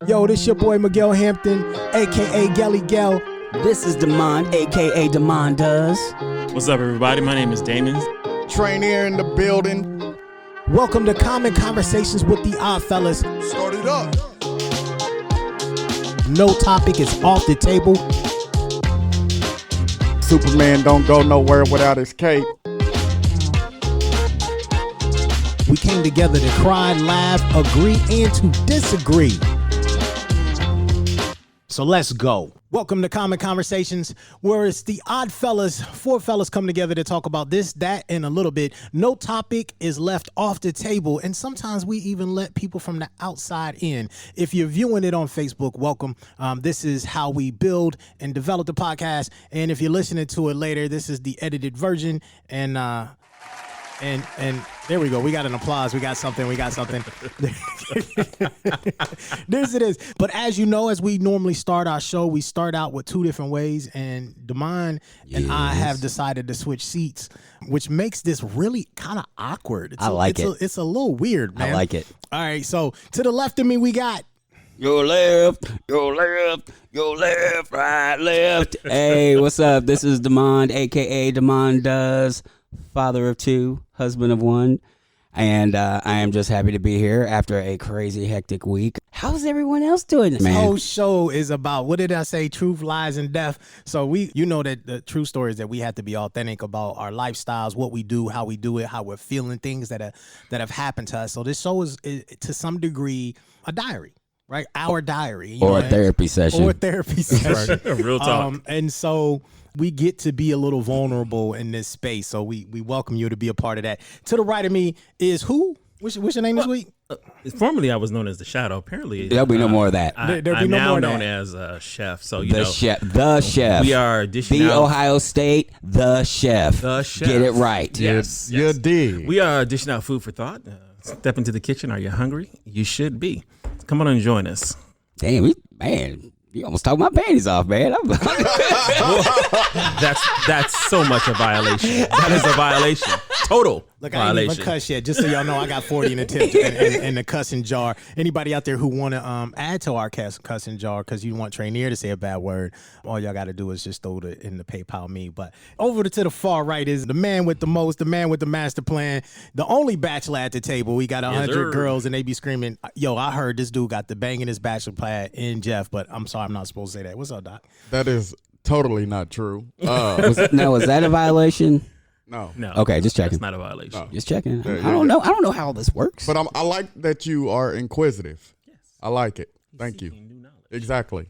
Yo, this your boy Williams-Hampton, a.k.a. Gelly Gel. This is Demond, a.k.a. Demond Does. What's up, everybody? My name is Damon. Tranere in the building. Welcome to Common Conversations with the Odd Fellas. Start it up. No topic is off the table. Superman don't go nowhere without his cape. We came together to cry, laugh, agree, and to disagree. So let's go. Welcome to Common Conversations, where it's the odd fellas, four fellas come together to talk about this, that, and a little bit. No topic is left off the table, and sometimes we even let people from the outside in. If you're viewing it on Facebook, welcome. This is how we build and develop the podcast, and if you're listening to it later, this is the edited version, and there we go. We got an applause. We got something. This it is. But as you know, as we normally start our show, we start out with two different ways. And Demond and I have decided to switch seats, which makes this really kind of awkward. It's a little weird, man. I like it. All right. So to the left of me, we got. Your left, right, left. Hey, what's up? This is Demond, a.k.a. Demond Does. Father of two, husband of one, and I am just happy to be here after a crazy, hectic week. How's everyone else doing, man? This whole show is about, what did I say, truth, lies, and death. So you know that the true story is that we have to be authentic about our lifestyles, what we do, how we do it, how we're feeling, things that have happened to us. So this show is to some degree a diary. Right, our diary, or a therapy session, Real talk. And so we get to be a little vulnerable in this space. So we welcome you to be a part of that. To the right of me is who? What's your name this week? Formerly, I was known as the Shadow. Apparently, there'll be no more of that. I'm now known as Chef. So the chef. We are dishing out Ohio State. The chef. Get it right. Yes. You did. We are dishing out food for thought. Step into the kitchen. Are you hungry? You should be. Come on and join us. Damn, you almost took my panties off, man. That's so much a violation. That is a violation. Total Look, violation. I ain't even cuss yet. Just so y'all know, I got 40 in the tip in the cussing jar. Anybody out there who want to add to our cussing jar because you want Tranere to say a bad word, all y'all got to do is just throw it in the PayPal me. But over to the far right is the man with the most, the man with the master plan, the only bachelor at the table. We got 100 girls and they be screaming, yo, I heard this dude got the bangingest bachelor plan in Jeff, but I'm sorry, I'm not supposed to say that. What's up, Doc? That is totally not true. Was that a violation? No. Okay, just checking. That's not a violation. No. Just checking. I don't know how this works. But I like that you are inquisitive. Yes. I like it. Thank you. New knowledge. Exactly.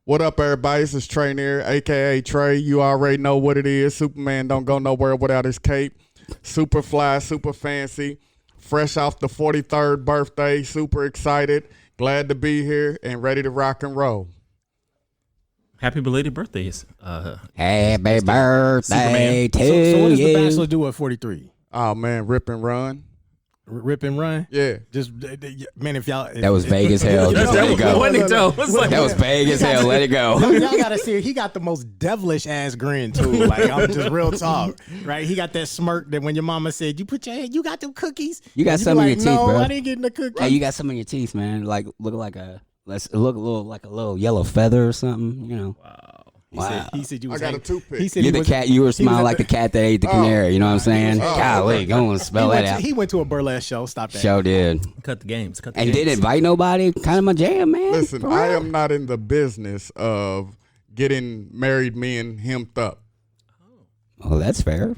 What up, everybody? This is Tranere, a.k.a. Trey. You already know what it is. Superman don't go nowhere without his cape. Super fly, super fancy. Fresh off the 43rd birthday. Super excited. Glad to be here and ready to rock and roll. Happy belated birthdays. Happy birthday to So what does you. the bachelor do at 43? Oh, man, rip and run. Rip and run? Yeah. Just, man, if y'all... That was vague as hell. Just let it go. That was vague as hell. Let it go. Y'all gotta see, he got the most devilish ass grin too. Like, I'm just real talk, right? He got that smirk that when your mama said, "You put your hand, you got them cookies." You got and some in your teeth, no, bro. I didn't get in the cookies. Hey, you got some in your teeth, man. Like look a little yellow feather or something. You know. Wow. He said you was I got a toothpick. He said You're the cat. You were smiling like the cat that ate the canary. You know what I'm saying? Golly, go and spell that out. He went to a burlesque show. Stop that. Show did. Cut the games. And didn't invite nobody. Kind of my jam, man. Listen, I am not in the business of getting married men hemmed up. Oh, that's fair.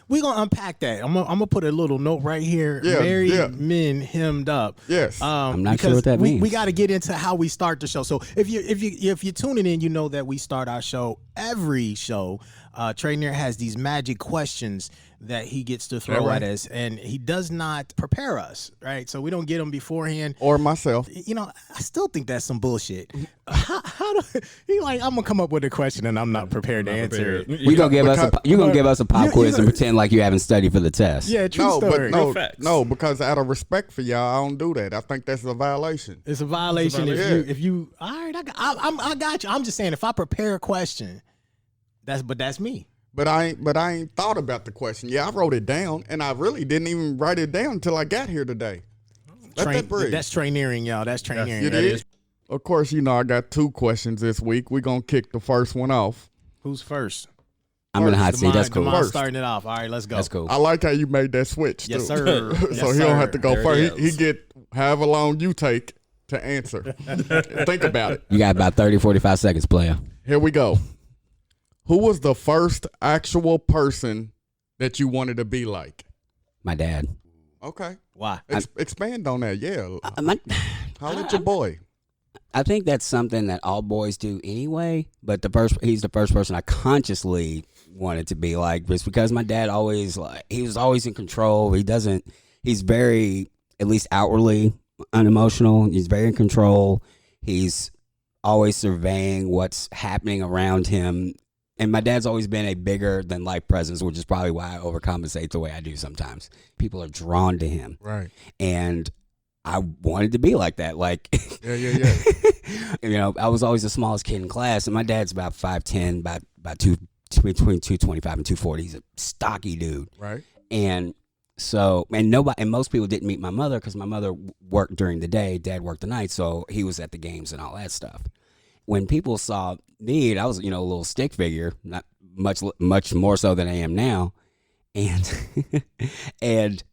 We're gonna unpack that. I'm gonna put a little note right here. Yeah, Married men hemmed up. Yes. I'm not sure what that means. We got to get into how we start the show. So if you're tuning in, you know that we start our show every show. Tranere has these magic questions that he gets to throw at us, and he does not prepare us, right? So we don't get them beforehand. Or myself. You know, I still think that's some bullshit. How do he like? I'm gonna come up with a question and I'm not prepared to answer it. You gonna give us a pop quiz and pretend like you haven't studied for the test? Yeah, true story. No, because out of respect for y'all, I don't do that. I think that's a violation. It's a violation if you. All right, I got you. I'm just saying if I prepare a question, that's me. But I ain't thought about the question. Yeah, I wrote it down, and I really didn't even write it down until I got here today. Let that breathe. That's traineering, y'all. That's traineering. It is. Of course, you know I got 2 questions this week. We're going to kick the first one off. Who's first? I'm in the hot seat. That's cool. Demond starting it off. All right, let's go. That's cool. I like how you made that switch, Yes, too. sir. So Yes, he don't have sir. to go There first. it He is. get however long you take to answer. Think about it. You got about 30, 45 seconds, player. Here we go. Who was the first actual person that you wanted to be like? My dad. Okay. Why? Expand on that. Yeah. My, Holla at your boy. I think that's something that all boys do anyway, but he's the first person I consciously wanted to be like, just because my dad he was always in control. He's very, at least outwardly, unemotional. He's very in control. He's always surveying what's happening around him. And my dad's always been a bigger than life presence, which is probably why I overcompensate the way I do sometimes. People are drawn to him. Right. And I wanted to be like that. Like, Yeah. you know, I was always the smallest kid in class, and my dad's about 5'10", about between 225 and 240. He's a stocky dude. Right. And so, and most people didn't meet my mother because my mother worked during the day, dad worked the night, so he was at the games and all that stuff. When people saw me, I was, you know, a little stick figure, not much more so than I am now, and and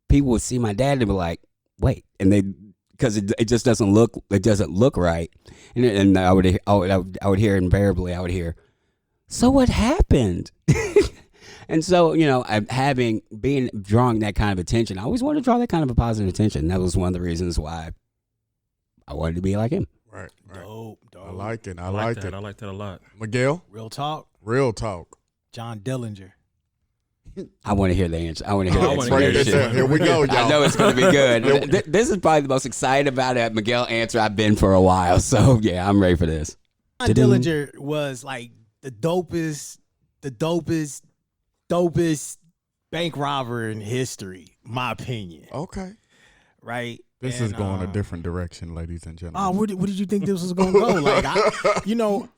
people would see my dad and be like, wait, and because it just doesn't look right, and I would hear invariably, so what happened? And so, you know, drawing that kind of attention, I always wanted to draw that kind of a positive attention. That was one of the reasons why I wanted to be like him. Right. Dope. I like it. I like like that. it. I like that a lot. Miguel, Real talk. real talk. John Dillinger. I want to hear the answer. I want to hear I the wanna Break hear this shit. down. Here we go, y'all. I know it's going to be good. This is probably the most excited about a Miguel answer I've been for a while. So, yeah, I'm ready for this. John Dillinger was like the dopest bank robber in history, my opinion. Okay. Right? This is going a different direction, ladies and gentlemen. Oh, where did you think this was going to go? Like,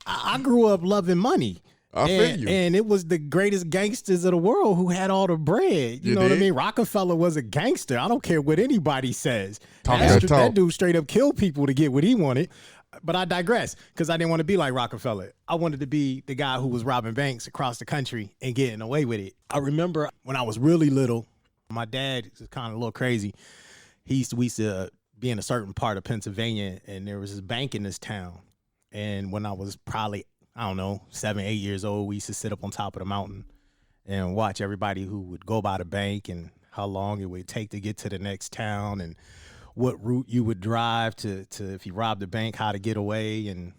I grew up loving money. I feel you. And it was the greatest gangsters of the world who had all the bread. You know what I mean? Rockefeller was a gangster. I don't care what anybody says. That dude straight up killed people to get what he wanted. But I digress, because I didn't want to be like Rockefeller. I wanted to be the guy who was robbing banks across the country and getting away with it. I remember when I was really little, my dad was kind of a little crazy. We used to be in a certain part of Pennsylvania, and there was this bank in this town. And when I was probably, 7, 8 years old, we used to sit up on top of the mountain and watch everybody who would go by the bank and how long it would take to get to the next town and what route you would drive to if you robbed the bank, how to get away. And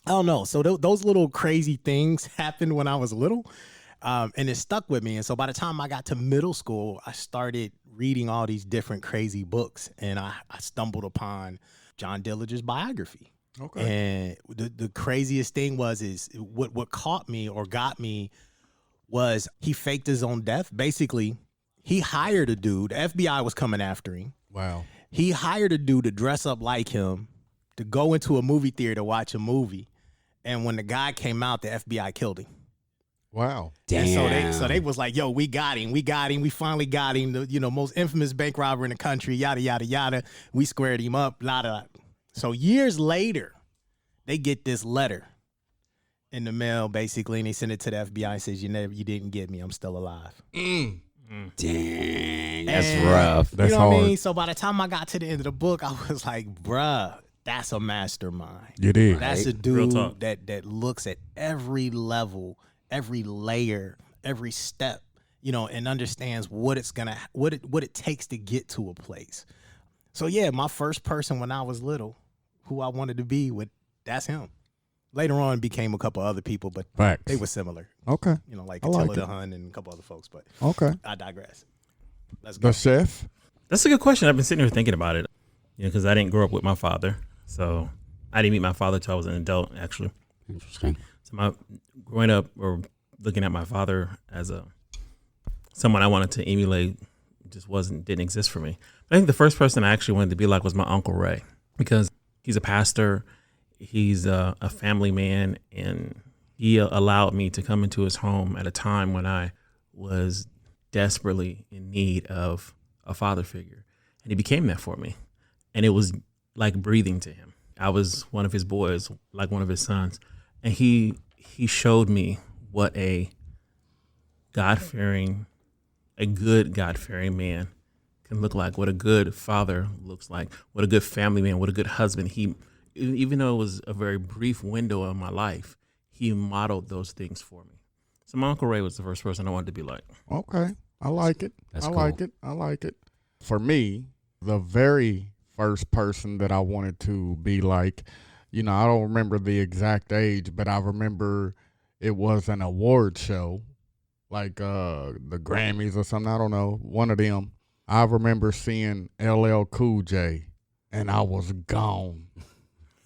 I don't know. So those little crazy things happened when I was little, and it stuck with me. And so by the time I got to middle school, I started reading all these different crazy books, and I stumbled upon John Dillinger's biography. Okay. And the craziest thing is what caught me or got me was he faked his own death. Basically, he hired a dude. The FBI was coming after him. Wow. He hired a dude to dress up like him, to go into a movie theater to watch a movie. And when the guy came out, the FBI killed him. Wow. Damn. And so they was like, yo, we got him. We finally got him. The most infamous bank robber in the country, yada, yada, yada. We squared him up, blah, blah. So years later, they get this letter in the mail, basically, and they send it to the FBI and says, you didn't get me. I'm still alive. Dang, that's rough. That's you know hard. what I mean? So by the time I got to the end of the book, I was like, bruh, that's a mastermind. You did. That's a Real dude talk. that looks at every level, every layer, every step, and understands what it takes to get to a place. So yeah, my first person when I was little, who I wanted to be that's him. Later on became a couple other people, but Facts. they were similar. Okay. Like I like Attila it. the Hun and a couple other folks, but Okay. I digress. Let's go. The chef. That's a good question. I've been sitting here thinking about it, because I didn't grow up with my father, so I didn't meet my father till I was an adult, actually. Interesting. So growing up or looking at my father as someone I wanted to emulate just didn't exist for me. I think the first person I actually wanted to be like was my Uncle Ray, because he's a pastor, he's a family man, and he allowed me to come into his home at a time when I was desperately in need of a father figure, and he became that for me, and it was like breathing to him. I was one of his boys, like one of his sons, and he showed me what a good God-fearing man can look like, what a good father looks like, what a good family man, what a good husband. He, even though it was a very brief window of my life, he modeled those things for me. So my Uncle Ray was the first person I wanted to be like. Okay. I like it. That's I cool. like it. I like it. For me, the very first person that I wanted to be like, you know, I don't remember the exact age, but I remember it was an award show, like the Grammys or something. I don't know, one of them. I remember seeing LL Cool J, and I was gone.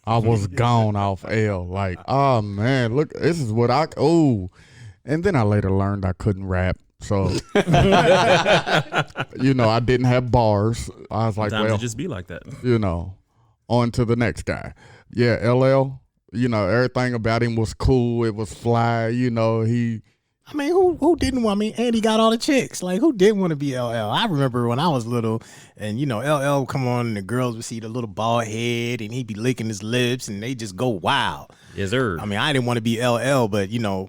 I was gone off L. Like, oh, man, look, this is what And then I later learned I couldn't rap. So, you know, I didn't have bars. I was like, Sometimes well, it just be like that. you know, on to the next guy. Yeah, LL, you know, everything about him was cool. It was fly. You know, I mean, who didn't want me? And he got all the chicks. Like, who didn't want to be LL? I remember when I was little, and you know, LL would come on, and the girls would see the little bald head, and he'd be licking his lips, and they just go wild. Yes, sir. I mean, I didn't want to be LL, but you know,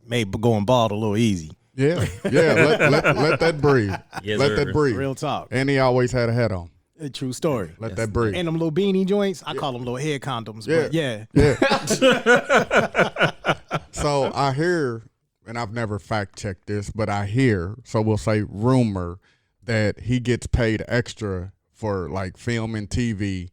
maybe going bald a little easy. yeah. Let that breathe. Yes, Let sir. that breathe. Real talk. And he always had a hat on. A true story. Let that breathe. And them little beanie joints, I call them little head condoms. Yeah. But yeah. Yeah. So I hear, and I've never fact checked this, but I hear, so we'll say rumor, that he gets paid extra for like film and TV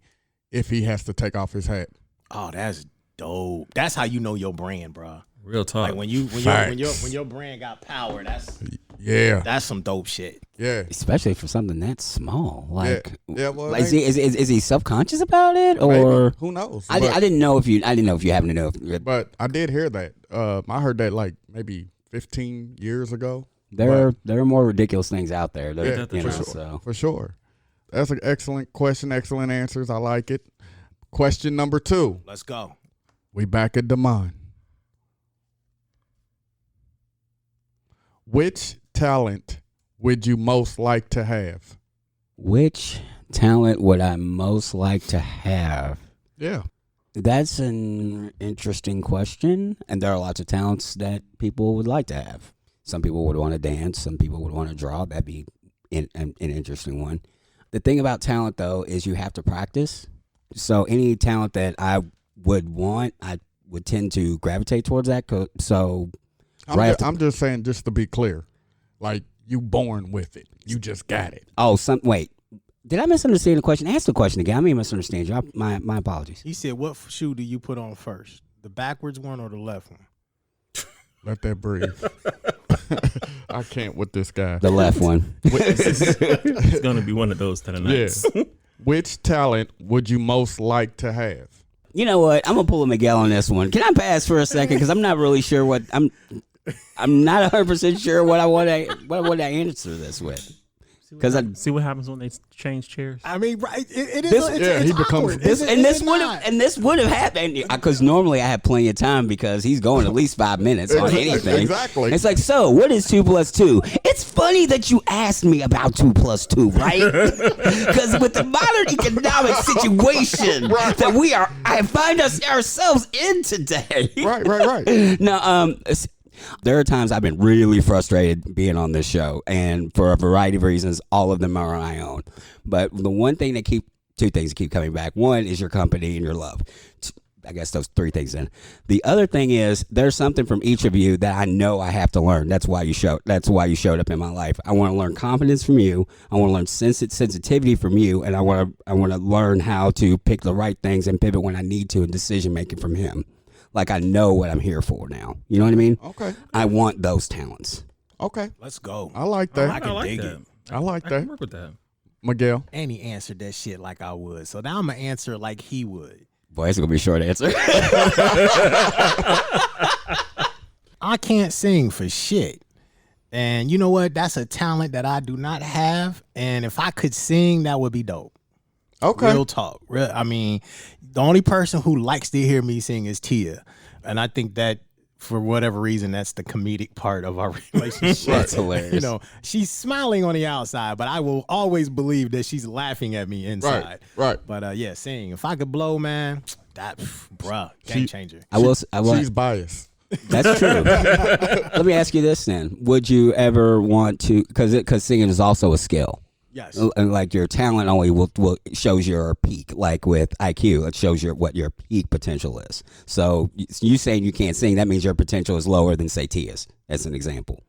if he has to take off his hat. Oh, that's dope. That's how you know your brand, bro. Real talk. Like when your brand got power, that's some dope shit. Yeah. Especially for something that small. Like, Yeah, well, like, is he subconscious about it, or maybe. Who knows? I didn't know if you happen to know. But I did hear that. I heard that like maybe 15 years ago. There are more ridiculous things out there. Yeah, You for know, sure. so. For sure. That's an excellent question. Excellent answers. I like it. Question number 2. Let's go. We back at Damon. Which talent would you most like to have? Which talent would I most like to have? Yeah. That's an interesting question, and there are lots of talents that people would like to have. Some people would want to dance. Some people would want to draw. That'd be an interesting one. The thing about talent, though, is you have to practice. So any talent that I would want, I would tend to gravitate towards that. So I'm just saying, just to be clear, like you born with it. You just got it. Oh, wait. Did I misunderstand the question? Ask the question again. I may misunderstand you. My apologies. He said, what shoe do you put on first? The backwards one or the left one? Let that breathe. I can't with this guy. The left one. It's going to be one of those tonight. Yeah. Which talent would you most like to have? You know what? I'm gonna pull a Miguel on this one. Can I pass for a second? Because I'm not really sure what I'm not 100% sure what I want to answer this with. Because I See what happens when they change chairs. I mean, right? It is. This- It's he becomes- awkward. this Is it would have happened because normally I have plenty of time because he's going at least 5 minutes on anything. Exactly. It's like, so what is 2 + 2? It's funny that you asked me about 2 + 2, right? Because with the modern economic situation that I find ourselves in today. Right. Now, there are times I've been really frustrated being on this show, and for a variety of reasons, all of them are on my own. But the one thing two things keep coming back. One is your company and your love. I guess those 3 things in. The other thing is there's something from each of you that I know I have to learn. That's why you showed up in my life. I want to learn confidence from you. I want to learn sensitivity from you, and I want to learn how to pick the right things and pivot when I need to, and decision making from him. Like I know what I'm here for now. You know what I mean? Okay. I want those talents. Okay. Let's go. I like that. I can like dig that. it. I like I that. can work with that. Miguel. And he answered that shit like I would. So now I'm going to answer like he would. Boy, it's gonna be a short answer. I can't sing for shit. And you know what? That's a talent that I do not have. And if I could sing, that would be dope. Okay. Real talk. I mean, the only person who likes to hear me sing is Teah. And I think that for whatever reason, that's the comedic part of our relationship. That's hilarious. You know, she's smiling on the outside, but I will always believe that she's laughing at me inside. Right. But yeah, sing. If I could blow, man, game changer. She's biased. That's true. Let me ask you this then: would you ever want to? Because singing is also a skill. Yes. And like your talent only will shows your peak. Like with IQ, it shows what your peak potential is. So you saying you can't sing, that means your potential is lower than say Teah's, as an example.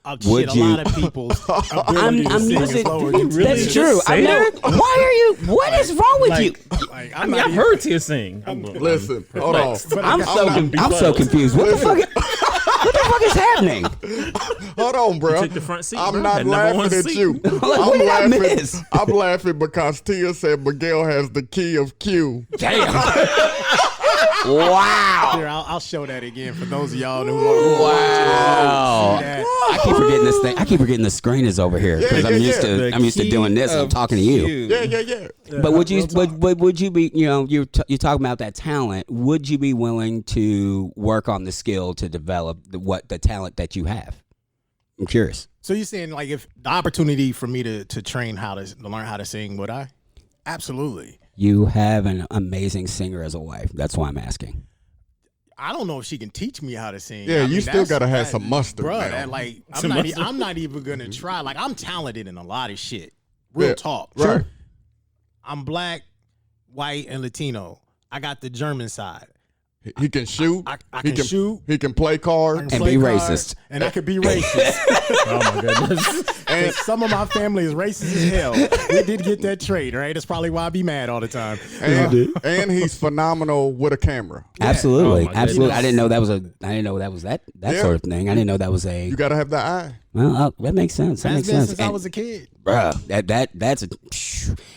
A lot of people's ability to sing is lower than really That's just true. say that? Why are you? What is wrong with you? I mean, I've heard Teah sing. Listen, hold on. I'm so confused. What the fuck? What the fuck is happening? Hold on, bro. Took the front seat, I'm bro. not Had number one laughing at seat. you. What did I miss? I'm laughing because Teah said Miguel has the key of Q. Damn. Wow. Here, I'll show that again for those of y'all who want to Wow. see that. I keep forgetting this thing. I keep forgetting the screen is over here because I'm used The to doing this. I'm talking to you. Yeah. But would you be, you're talking about that talent. Would you be willing to work on the skill to develop the talent that you have? I'm curious. So you're saying like if the opportunity for me to train to learn how to sing, would I? Absolutely. You have an amazing singer as a wife. That's why I'm asking. I don't know if she can teach me how to sing. Yeah, I mean, you still gotta have that- some mustard, bro. man. That, like, Some mustard? I'm not even gonna try. Like, I'm talented in a lot of shit. Real Yeah, talk. right. Sure. I'm black, white, and Latino. I got the German side. He can shoot. I he can shoot. He can play I cards. can And play be cards, racist. and I could be racist. Oh my goodness. And some of my family is racist as hell. We did get that trait, right? That's probably why I be mad all the time. And he's phenomenal with a camera. Absolutely, Oh, my absolutely. goodness. I didn't know that was that Yeah. sort of thing. I didn't know that was a. You gotta have the eye. Well, that makes sense. That That's makes been sense. since I was a kid. Bruh, that's a.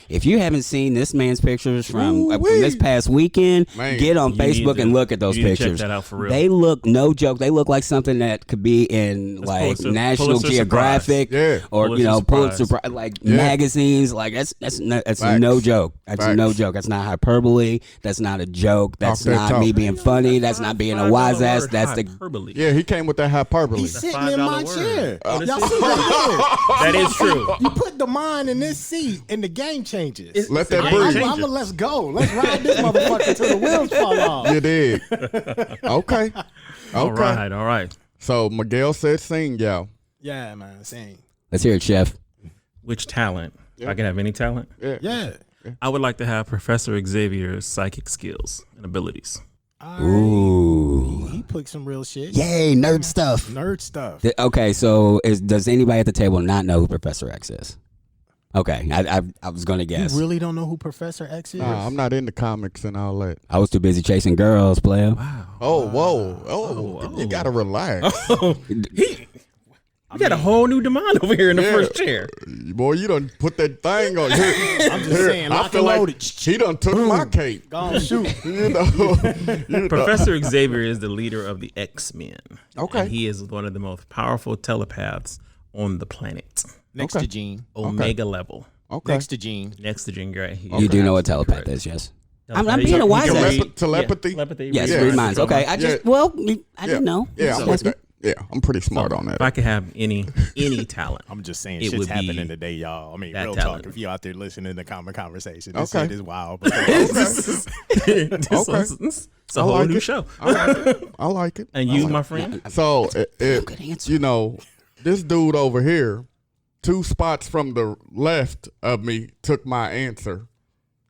If you haven't seen this man's pictures from Ooh-wee. this past weekend, Man, get on you need Facebook to- and look at those you need to check pictures. that out for real. They look, no joke, they look like something that could be in That's like Pulitzer- National Pulitzer Geographic, Yeah. or Pulitzer Pulitzer Prize. like Yeah. magazines. Like that's Facts. no joke. That's Facts. no joke. That's not hyperbole. That's not a joke. That's that not talk. me being funny. That's not being a wise ass. $5 That's the. hyperbole. Yeah, he came with that hyperbole. He's sitting in my $5 chair. word. Y'all see that? That is true. You put the mind in this seat, and the game changes. Let that Game breathe. changer. I'm gonna let's go. Let's ride this motherfucker till the wheels fall off. You did. Okay. All Okay. right. So Miguel said sing, y'all. Yeah, man, sing. Let's hear it, Chef. Which talent? If I could have any talent, Yeah. I would like to have Professor Xavier's psychic skills and abilities. Ooh. He put some real shit. Yay, nerd stuff. Nerd stuff. Okay, so does anybody at the table not know who Professor X is? Okay, I was gonna guess. You really don't know who Professor X is? Nah, I'm not into comics and all that. I was too busy chasing girls, player. Wow. Oh, whoa. You gotta relax. You got a whole new demand over here in the first chair. Boy, you done put that thing on. I'm just saying, I lock feel and like loaded. he done took my cape. Go on, shoot. You know. Professor Xavier is the leader of the X-Men. Okay. And he is one of the most powerful telepaths on the planet. Next to Gene. Omega level. Okay. Next to Gene. Next to Jean Grey. You do know what telepath is, yes? I'm being a He wise can ass. read- Telepathy? Yeah, telepathy. Yes, Yeah. read minds. Okay, I just I didn't know. Yeah, I'm with that. Yeah, I'm pretty smart on If that. I could have any talent, I'm just saying, It shit's would be happening today, y'all. I mean, that real talent. talk. If you out there listening to common conversation, this Okay. shit is wild. But it's a whole like new it. show. I like it. And you, my friend, So, Good answer. you know, this dude over here, 2 spots from the left of me took my answer.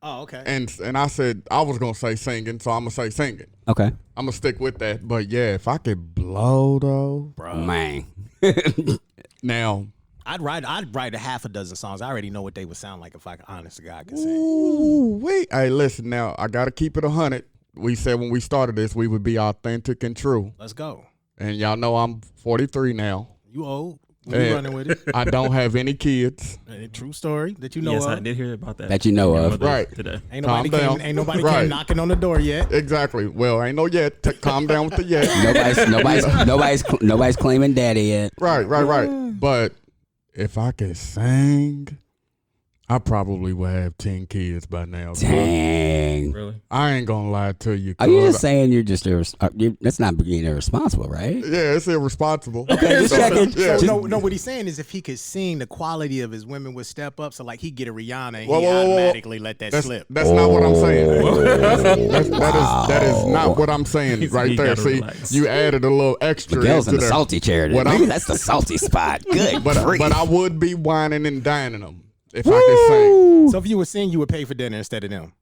oh, okay. And I said I was going to say singing, so I'm going to say singing. Okay, I'm going to stick with that. But yeah, if I could blow though. man. Now, I'd write a half a dozen songs. I already know what they would sound like if I, honest to God, could sing. ooh, wait. Hey, listen now. I got to keep it 100. We said when we started this, we would be authentic and true. Let's go. And y'all know I'm 43 now. You old. You And running with it. I don't have any kids. True story that you know yes, of. I did hear about that. That you know Your of. mother Right. today. Ain't nobody Calm came. down. Ain't nobody Right. came knocking on the door yet. Exactly. Well, ain't no yet. Calm down with the yet. Nobody's claiming daddy yet. Right. But if I could sing, I probably would have 10 kids by now. Dang. Really? I ain't gonna lie to you. Are you cuz. just saying you're just that's not being irresponsible, right? Yeah, it's irresponsible. Okay, just checking. Yeah. No, what he's saying is if he could sing, the quality of his women would step up. So like he'd get a Rihanna and Whoa, he whoa, whoa, whoa. automatically let that slip. That's not what I'm saying. That is not what I'm saying He said right you there. gotta See, relax. you added a little extra Miguel's into in the there. salty chair. What Maybe I'm- that's the salty spot. Good But grief. I would be whining and dining them if I could sing. So if you would sing, you would pay for dinner instead of them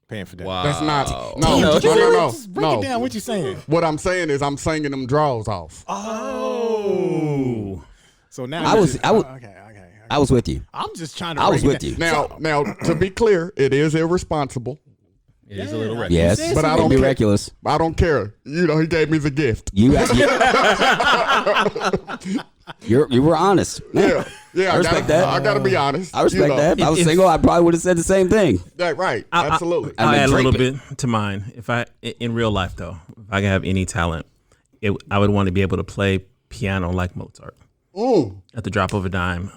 paying for dinner. Wow. That's not Damn, no. did you really? No. Just break it down. What you saying? What I'm saying is I'm singing them draws off. Oh. So now I was okay. I was with you. I'm just trying to. I was break with it you. down. Now, to be clear, it is irresponsible. It is a little reckless. Yes, said But I it'd don't be care. reckless. I don't care. You know, he gave me the gift. You were honest. Yeah, I respect that. I gotta be honest. I respect you know. that. If I was If- single, I probably would have said the same thing. That right. Absolutely. I'll I've been add a little drinking. bit to mine. If I, in real life though, if I could have any talent, I would want to be able to play piano like Mozart. Ooh. At the drop of a dime.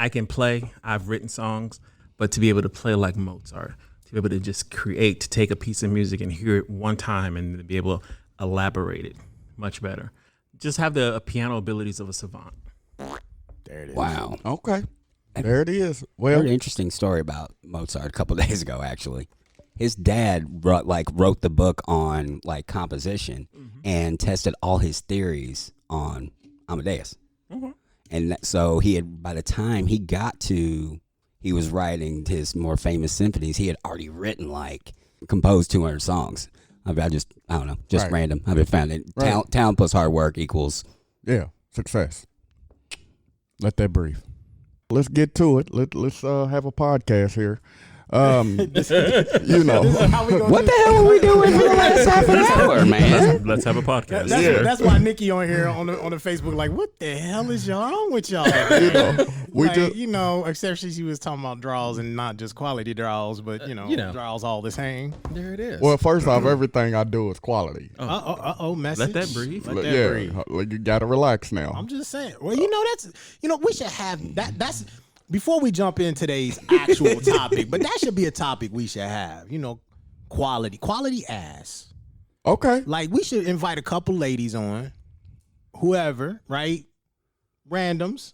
I can play, I've written songs, but to be able to play like Mozart, to be able to just create, to take a piece of music and hear it one time and to be able to elaborate it much better. Just have the piano abilities of a savant. There it is. Wow. Okay. There it is. I Well, heard an interesting story about Mozart a couple days ago. Actually, his dad wrote the book on like composition and tested all his theories on Amadeus. And so he had, by the time he was writing his more famous symphonies, he had already written composed 200 songs. I don't know, just Right. random. I've been finding Right. talent plus hard work equals. yeah, success. Let that breathe. Let's get to it. Let's have a podcast here. You know, How we gonna What do- the hell are we doing for the last half an hour, man? Let's have a podcast. That's why Nikki on here on the Facebook like, what the hell is y'all wrong with y'all? you know, we Like, just except she was talking about draws and not just quality draws, but draws all the same. There it is. well, first off, everything I do is quality. Message. Let that breathe. Let that Yeah, breathe. like, you gotta relax now. I'm just saying. Well, we should have that. That's before we jump in today's actual topic, but that should be a topic we should have. Quality ass. Okay. Like we should invite a couple ladies on, whoever, right? Randoms,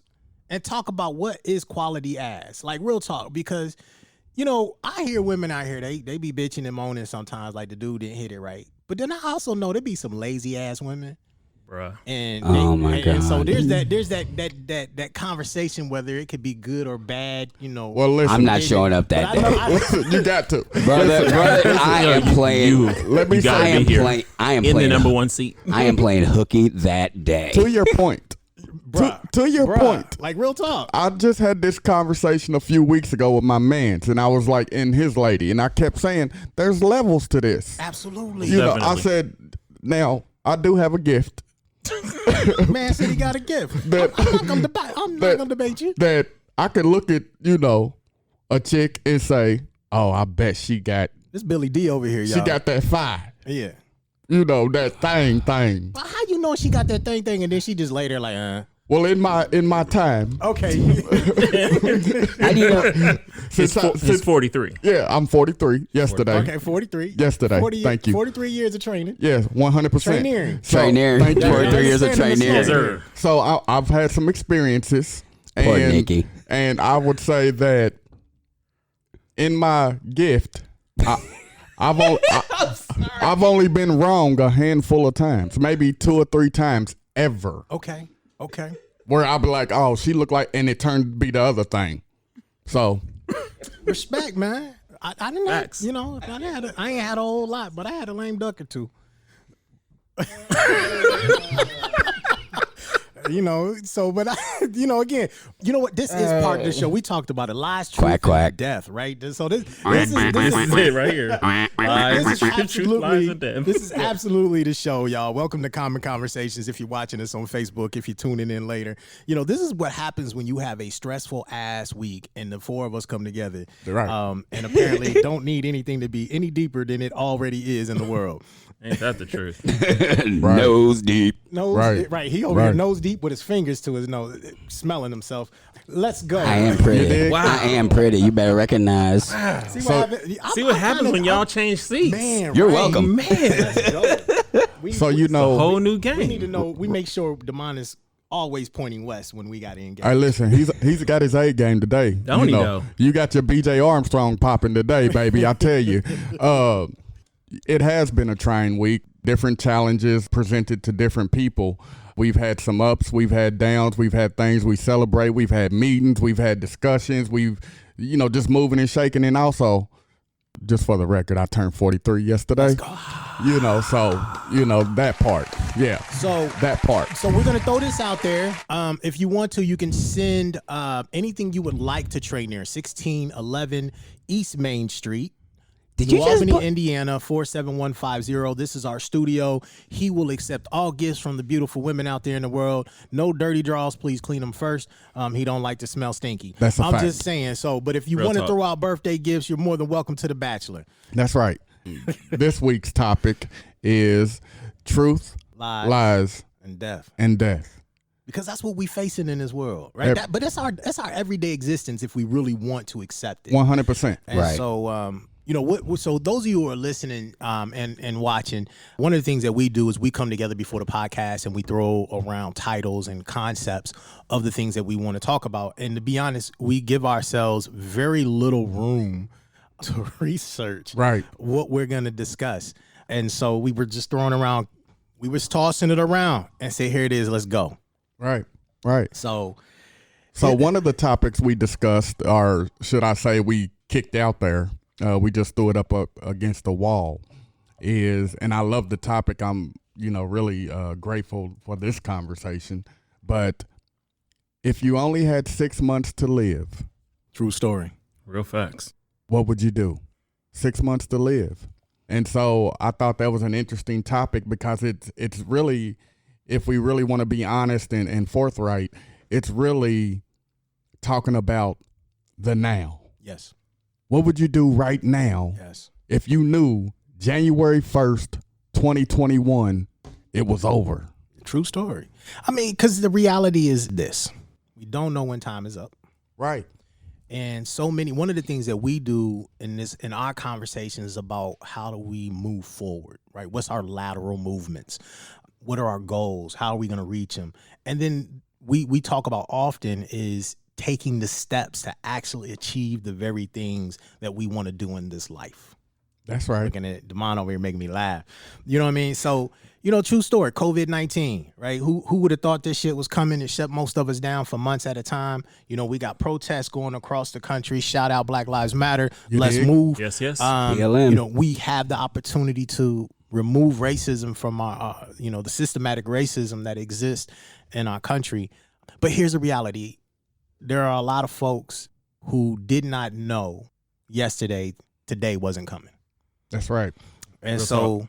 and talk about what is quality ass. Like real talk, because I hear women out here, they be bitching and moaning sometimes, like the dude didn't hit it right. But then I also know there be some lazy ass women. Bruh. And Oh, my and so God. there's that conversation whether it could be good or bad. Well, listen. I'm not showing up that But I know day. Listen, you got to. Brother, I am playing. Let me You gotta I say am be here playing. I am in playing the number one seat. I am playing hooky that day. to your point. To your bruh, point. like real talk. I just had this conversation a few weeks ago with my mans, and I was like in his lady, and I kept saying, "There's levels to this." Absolutely, You know, I Definitely. said, "Now I do have a gift man said he got a gift. That- I'm not gonna debate you. that I can look at, a chick and say, oh, I bet she got This Billy D over here, y'all. she got that fire, yeah. that thing." But how you know she got that thing, and then she just lay there like, Well, in my time, okay. How do you know? He's 43. yeah, I'm 43 yesterday. Okay, 43. Yesterday. Thank you. 43 years of training. Yes, 100%. Traineering. Trainer, Thank you. 43 years of Understand the trainer. Yes, sir. So I've had some experiences, Poor and Nikki. and I would say that in my gift, I've only been wrong a handful of times, maybe 2 or 3 times ever, Okay. where I'll be like, oh, she looked like, and it turned to be the other thing. So Respect, man. I didn't have, Facts. I ain't had a whole lot, but I had a lame duck or two. But again, you know what? This is part of the show. We talked about it. Lies, truth, Quack, quack. and death, right? So this is This is it right here. Lies, This is truth, lies, and death. this is absolutely the show, y'all. Welcome to Common Conversations. If you're watching us on Facebook, if you're tuning in later, this is what happens when you have a stressful ass week and the 4 of us come together. Right. And apparently don't need anything to be any deeper than it already is in the world. Ain't that the truth? Nose deep. Nose, Right. right. He over here Right. nose deep deep with his fingers to his nose, smelling himself. Let's go. I am pretty. Wow. I am pretty. You better recognize. See See what happens when y'all change seats. Man, You're right. welcome. Man, Let's go. So you know, whole new game. We need to know. We make sure Damon is always pointing west when we got in game. hey, listen, he's got his A game today. Don't you he, know, though? You got your BJ Armstrong popping today, baby. I tell you, it has been a trying week. Different challenges presented to different people. We've had some ups, we've had downs, we've had things we celebrate, we've had meetings, we've had discussions, we've, just moving and shaking. And also, just for the record, I turned 43 yesterday. So, that part. Yeah. So that part. So we're gonna throw this out there. If you want to, you can send anything you would like to Tranere, 1611 East Main Street. Did New you just Albany, Indiana, 47150. This is our studio. He will accept all gifts from the beautiful women out there in the world. No dirty draws. Please clean them first. He don't like to smell stinky. That's a I'm fact. just saying. So, but if you Real want to talk. throw out birthday gifts, you're more than welcome to The Bachelor. That's right. This week's topic is truth, lies, And death. and death. Because that's what we facing in this world, right? Yep. But that's our everyday existence if we really want to accept it. 100%. And Right. so, so those of you who are listening and watching, one of the things that we do is we come together before the podcast and we throw around titles and concepts of the things that we want to talk about. And to be honest, we give ourselves very little room to research Right. what we're going to discuss. And so we were just tossing it around and say, here it is, let's go. Right. Right. So one of the topics we discussed, or should I say we kicked out there, we just threw it up against the wall, is, and I love the topic. I'm, really grateful for this conversation. But if you only had 6 months to live, true story. Real facts. what would you do? 6 months to live. And so I thought that was an interesting topic because it's really, if we really want to be honest and forthright, it's really talking about the now. Yes. What would you do right now Yes. if you knew January 1st, 2021, it was over? True story. I mean, because the reality is this. We don't know when time is up. Right. And one of the things that we do in our conversations is about how do we move forward, right? What's our lateral movements? What are our goals? How are we going to reach them? And then we talk about often is taking the steps to actually achieve the very things that we want to do in this life. That's right. Looking at Damon over here making me laugh. You know what I mean? So, true story, COVID-19, right? Who would have thought this shit was coming and shut most of us down for months at a time? We got protests going across the country. Shout out Black Lives Matter. Let's dig? move. Yes, yes. BLM. We have the opportunity to remove racism from our, the systematic racism that exists in our country. But here's the reality. There are a lot of folks who did not know today wasn't coming. That's right. And Real so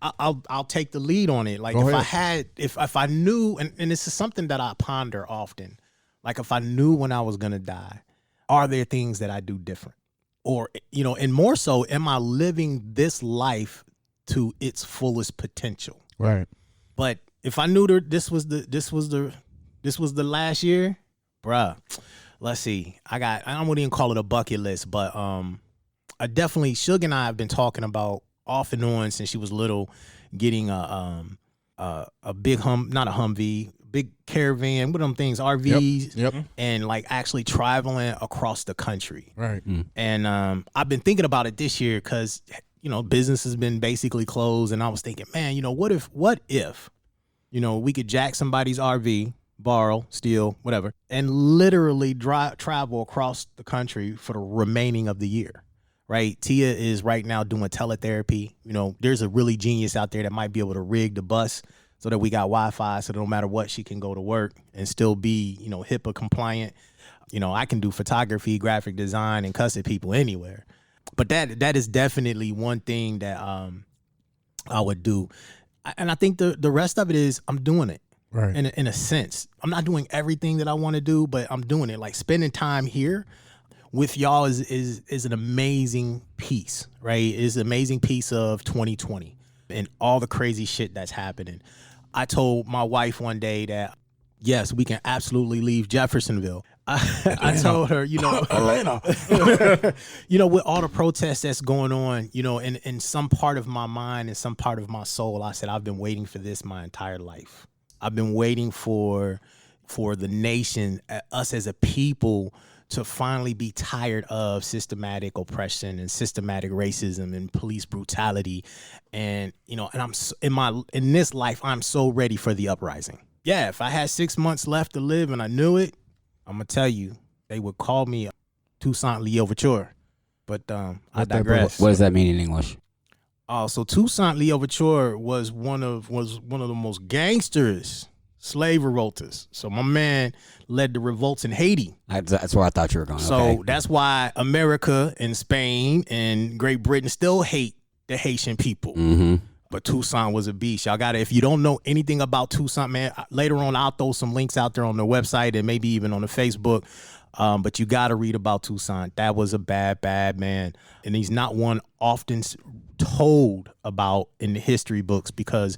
I'll take the lead on it. Like Go if I knew, and this is something that I ponder often, like if I knew when I was going to die, are there things that I do different? Or, and more so, am I living this life to its fullest potential? Right. But if I knew this was the last year, bruh, let's see. I wouldn't even call it a bucket list, but I definitely, Suge and I have been talking about off and on since she was little, getting a big not a Humvee, big caravan, what them things, RVs, Yep. and like actually traveling across the country. Right. And I've been thinking about it this year because business has been basically closed, and I was thinking, man, what if we could jack somebody's RV, borrow, steal, whatever, and literally travel across the country for the remaining of the year. Right, Teah is right now doing teletherapy. There's a really genius out there that might be able to rig the bus so that we got Wi-Fi, so that no matter what, she can go to work and still be, HIPAA compliant. I can do photography, graphic design, and cuss at people anywhere. But that is definitely one thing that I would do, and I think the rest of it is I'm doing it. Right. In a sense, I'm not doing everything that I want to do, but I'm doing it. Like spending time here with y'all is an amazing piece, right? It's an amazing piece of 2020 and all the crazy shit that's happening. I told my wife one day that, yes, we can absolutely leave Jeffersonville. I told her, you know, you know, with all the protests that's going on, you know, in some part of my mind and some part of my soul, I said, I've been waiting for this my entire life. I've been waiting for the nation, us as a people, to finally be tired of systematic oppression and systematic racism and police brutality. And, you know, and in this life, I'm so ready for the uprising. Yeah, if I had 6 months left to live and I knew it, I'm going to tell you, they would call me Toussaint Louverture. But I digress. What does that mean in English? Oh, so Toussaint Louverture was one of the most gangsters slave revolters. So my man led the revolts in Haiti. That's where I thought you were going. So okay. That's why America and Spain and Great Britain still hate the Haitian people. Mm-hmm. But Toussaint was a beast. Y'all got to, if you don't know anything about Toussaint, man, later on I'll throw some links out there on the website and maybe even on the Facebook. But you got to read about Toussaint. That was a bad, bad man. And he's not one often told about in the history books because,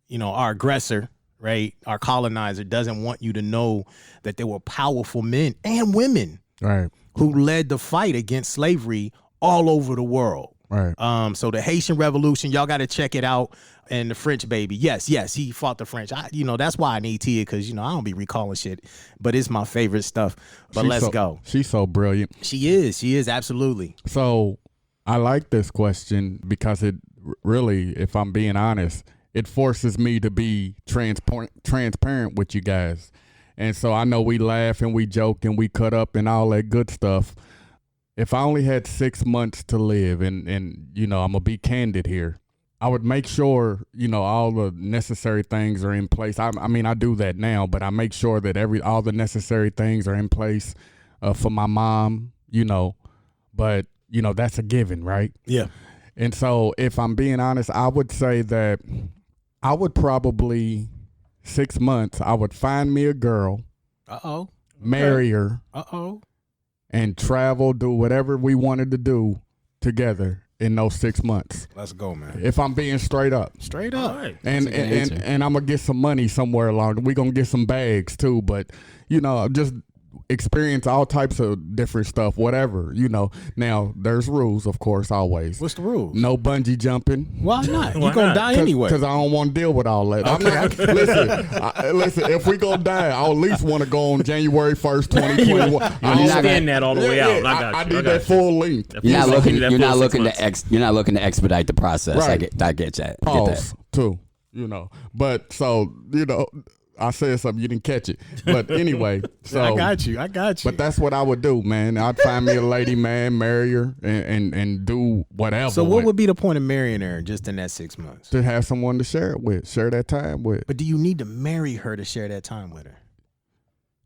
you know, our aggressor, right, our colonizer doesn't want you to know that there were powerful men and women, right, who led the fight against slavery all over the world. Right. So the Haitian Revolution, y'all got to check it out. And the French baby, yes, he fought the French. That's why I need Teah, because, I don't be recalling shit, but it's my favorite stuff. But let's go. She's so brilliant. She is, absolutely. So I like this question because it really, if I'm being honest, it forces me to be transparent with you guys. And so I know we laugh and we joke and we cut up and all that good stuff. If I only had 6 months to live and I'm going to be candid here, I would make sure, all the necessary things are in place. I mean, I do that now, but I make sure that all the necessary things are in place for my mom, but, that's a given, right? Yeah. And so if I'm being honest, I would say that I would probably 6 months, I would find me a girl, marry her, and travel, do whatever we wanted to do together in those 6 months. Let's go, man. If I'm being straight up. Straight up. All right. And I'm going to get some money somewhere along. We're going to get some bags too, but, just experience all types of different stuff, whatever, Now, there's rules, of course, always. What's the rules? No bungee jumping. Why not? You're going to die anyway. Because I don't want to deal with all that. Okay. Listen, if we going to die, I'll at least want to go on January 1st, 2021. You understand that all the way out. I got you. I need that full length. You're not looking to expedite the process. Right. I get that. Pause, too, But so, I said something, you didn't catch it. But anyway, so I got you. But that's what I would do, man. I'd find me a lady, man, marry her, and do whatever. So what would be the point of marrying her just in that 6 months? To have someone to share it with, share that time with. But do you need to marry her to share that time with her?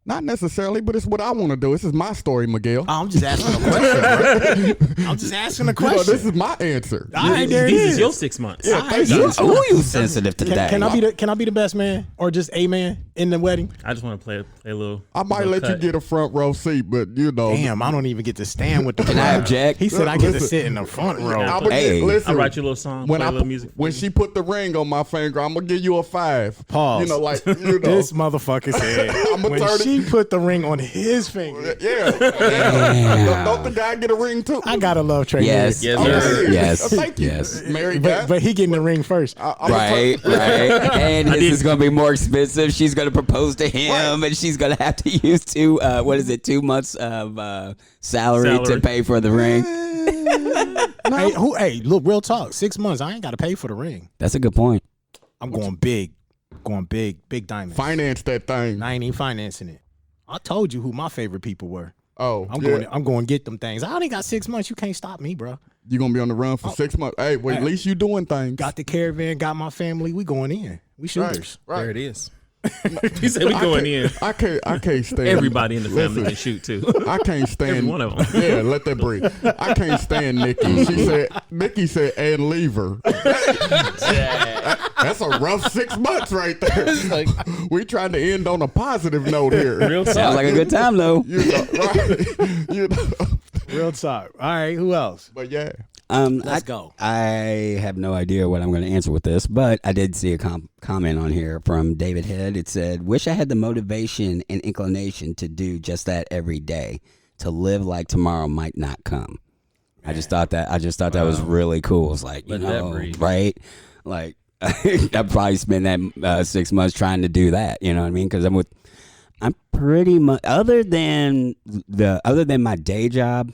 Not necessarily, but it's what I want to do. This is my story, Miguel. Oh, I'm just asking a question, bro. I'm just asking a question. This is my answer. All right, there it This is. is your 6 months. Yeah, you sensitive today? Can I be the best man or just a man in the wedding? I just want to play a little. I might let you get a front row seat, but Damn, I don't even get to stand with the. Can I object? He said I get to sit in the front row. Listen, I'll write you a little song. Play a little music. When she put the ring on my finger, I'm gonna give you a 5. Pause. This motherfucker said when she put the ring on his finger. Yeah. Don't the guy get a ring too? I gotta love Tranere. Yes. Yes. Thank you. Yes. Married guy. But he getting the ring first. Right. And this is going to be more expensive. She's going to propose to him, and she's going to have to use 2 months of salary to pay for the ring. Hey, look, real talk. 6 months, I ain't got to pay for the ring. That's a good point. I'm going big. Big diamonds. Finance that thing. I ain't even financing it. I told you who my favorite people were. Oh, I'm going to get them things. I only got 6 months. You can't stop me, bro. You gonna be on the run for 6 months. Hey, wait, at least you doing things. Got the caravan, got my family. We going in. We shooters. Right. There it is. He said we going in. I can't stand Everybody in the family can shoot too. I can't stand Every one of them. Yeah, let that breathe. I can't stand Nikki. Nikki said, and leave her. That's a rough 6 months right there. We trying to end on a positive note here. Real talk. Sounds like a good time, though. Right? Real talk. All right, who else? But yeah. Let's go. I have no idea what I'm going to answer with this, but I did see a comment on here from David Head. It said, "Wish I had the motivation and inclination to do just that every day. To live like tomorrow might not come." Man. I just thought that was really cool. It's like, right? Like I'd probably spend that 6 months trying to do that. You know what I mean? Because I'm pretty much other than my day job.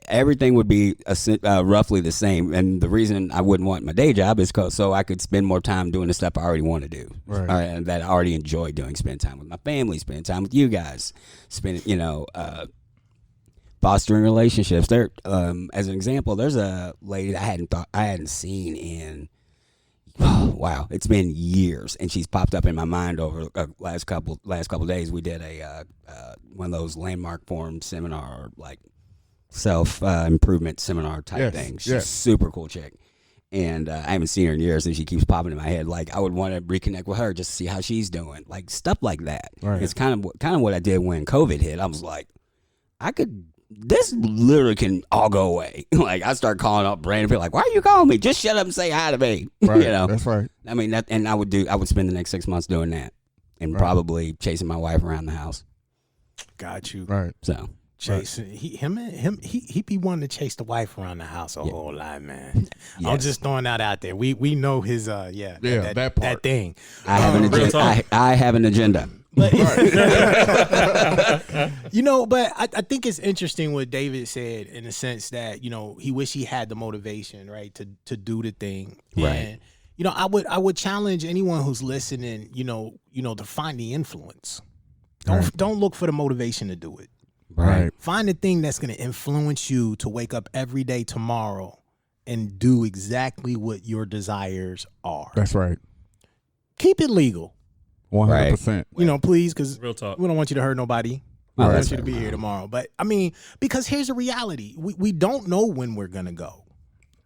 Everything would be roughly the same, and the reason I wouldn't want my day job is so I could spend more time doing the stuff I already want to do, and that I already enjoy doing. Spend time with my family, spend time with you guys, fostering relationships. There, as an example, there's a lady that I hadn't seen in. Oh, wow, it's been years, and she's popped up in my mind over last couple days. We did a one of those landmark forum seminar self improvement seminar type thing. She's a super cool chick, and I haven't seen her in years, and she keeps popping in my head. Like I would want to reconnect with her just to see how she's doing, like stuff like that. Right. It's kind of what I did when COVID hit. I was like, this literally can all go away. Like I start calling up Brandon, be like, "Why are you calling me? Just shut up and say hi to me." Right. That's right. I mean, I would spend the next 6 months doing that, and probably chasing my wife around the house. Got you. Right. So. Chasing he be wanting to chase the wife around the house a whole lot, man. Yes. I'm just throwing that out there. We know his that part. That thing. I have an agenda. I have an agenda. But, but I think it's interesting what David said in the sense that, he wish he had the motivation, right, to do the thing. Right. And, I would challenge anyone who's listening, to find the influence. Don't look for the motivation to do it. Right. Find the thing that's going to influence you to wake up every day tomorrow and do exactly what your desires are. That's right. Keep it legal. 100%. Please, because we real talk. don't want you to hurt nobody. We want you to be here tomorrow. But, because here's the reality. We don't know when we're going to go.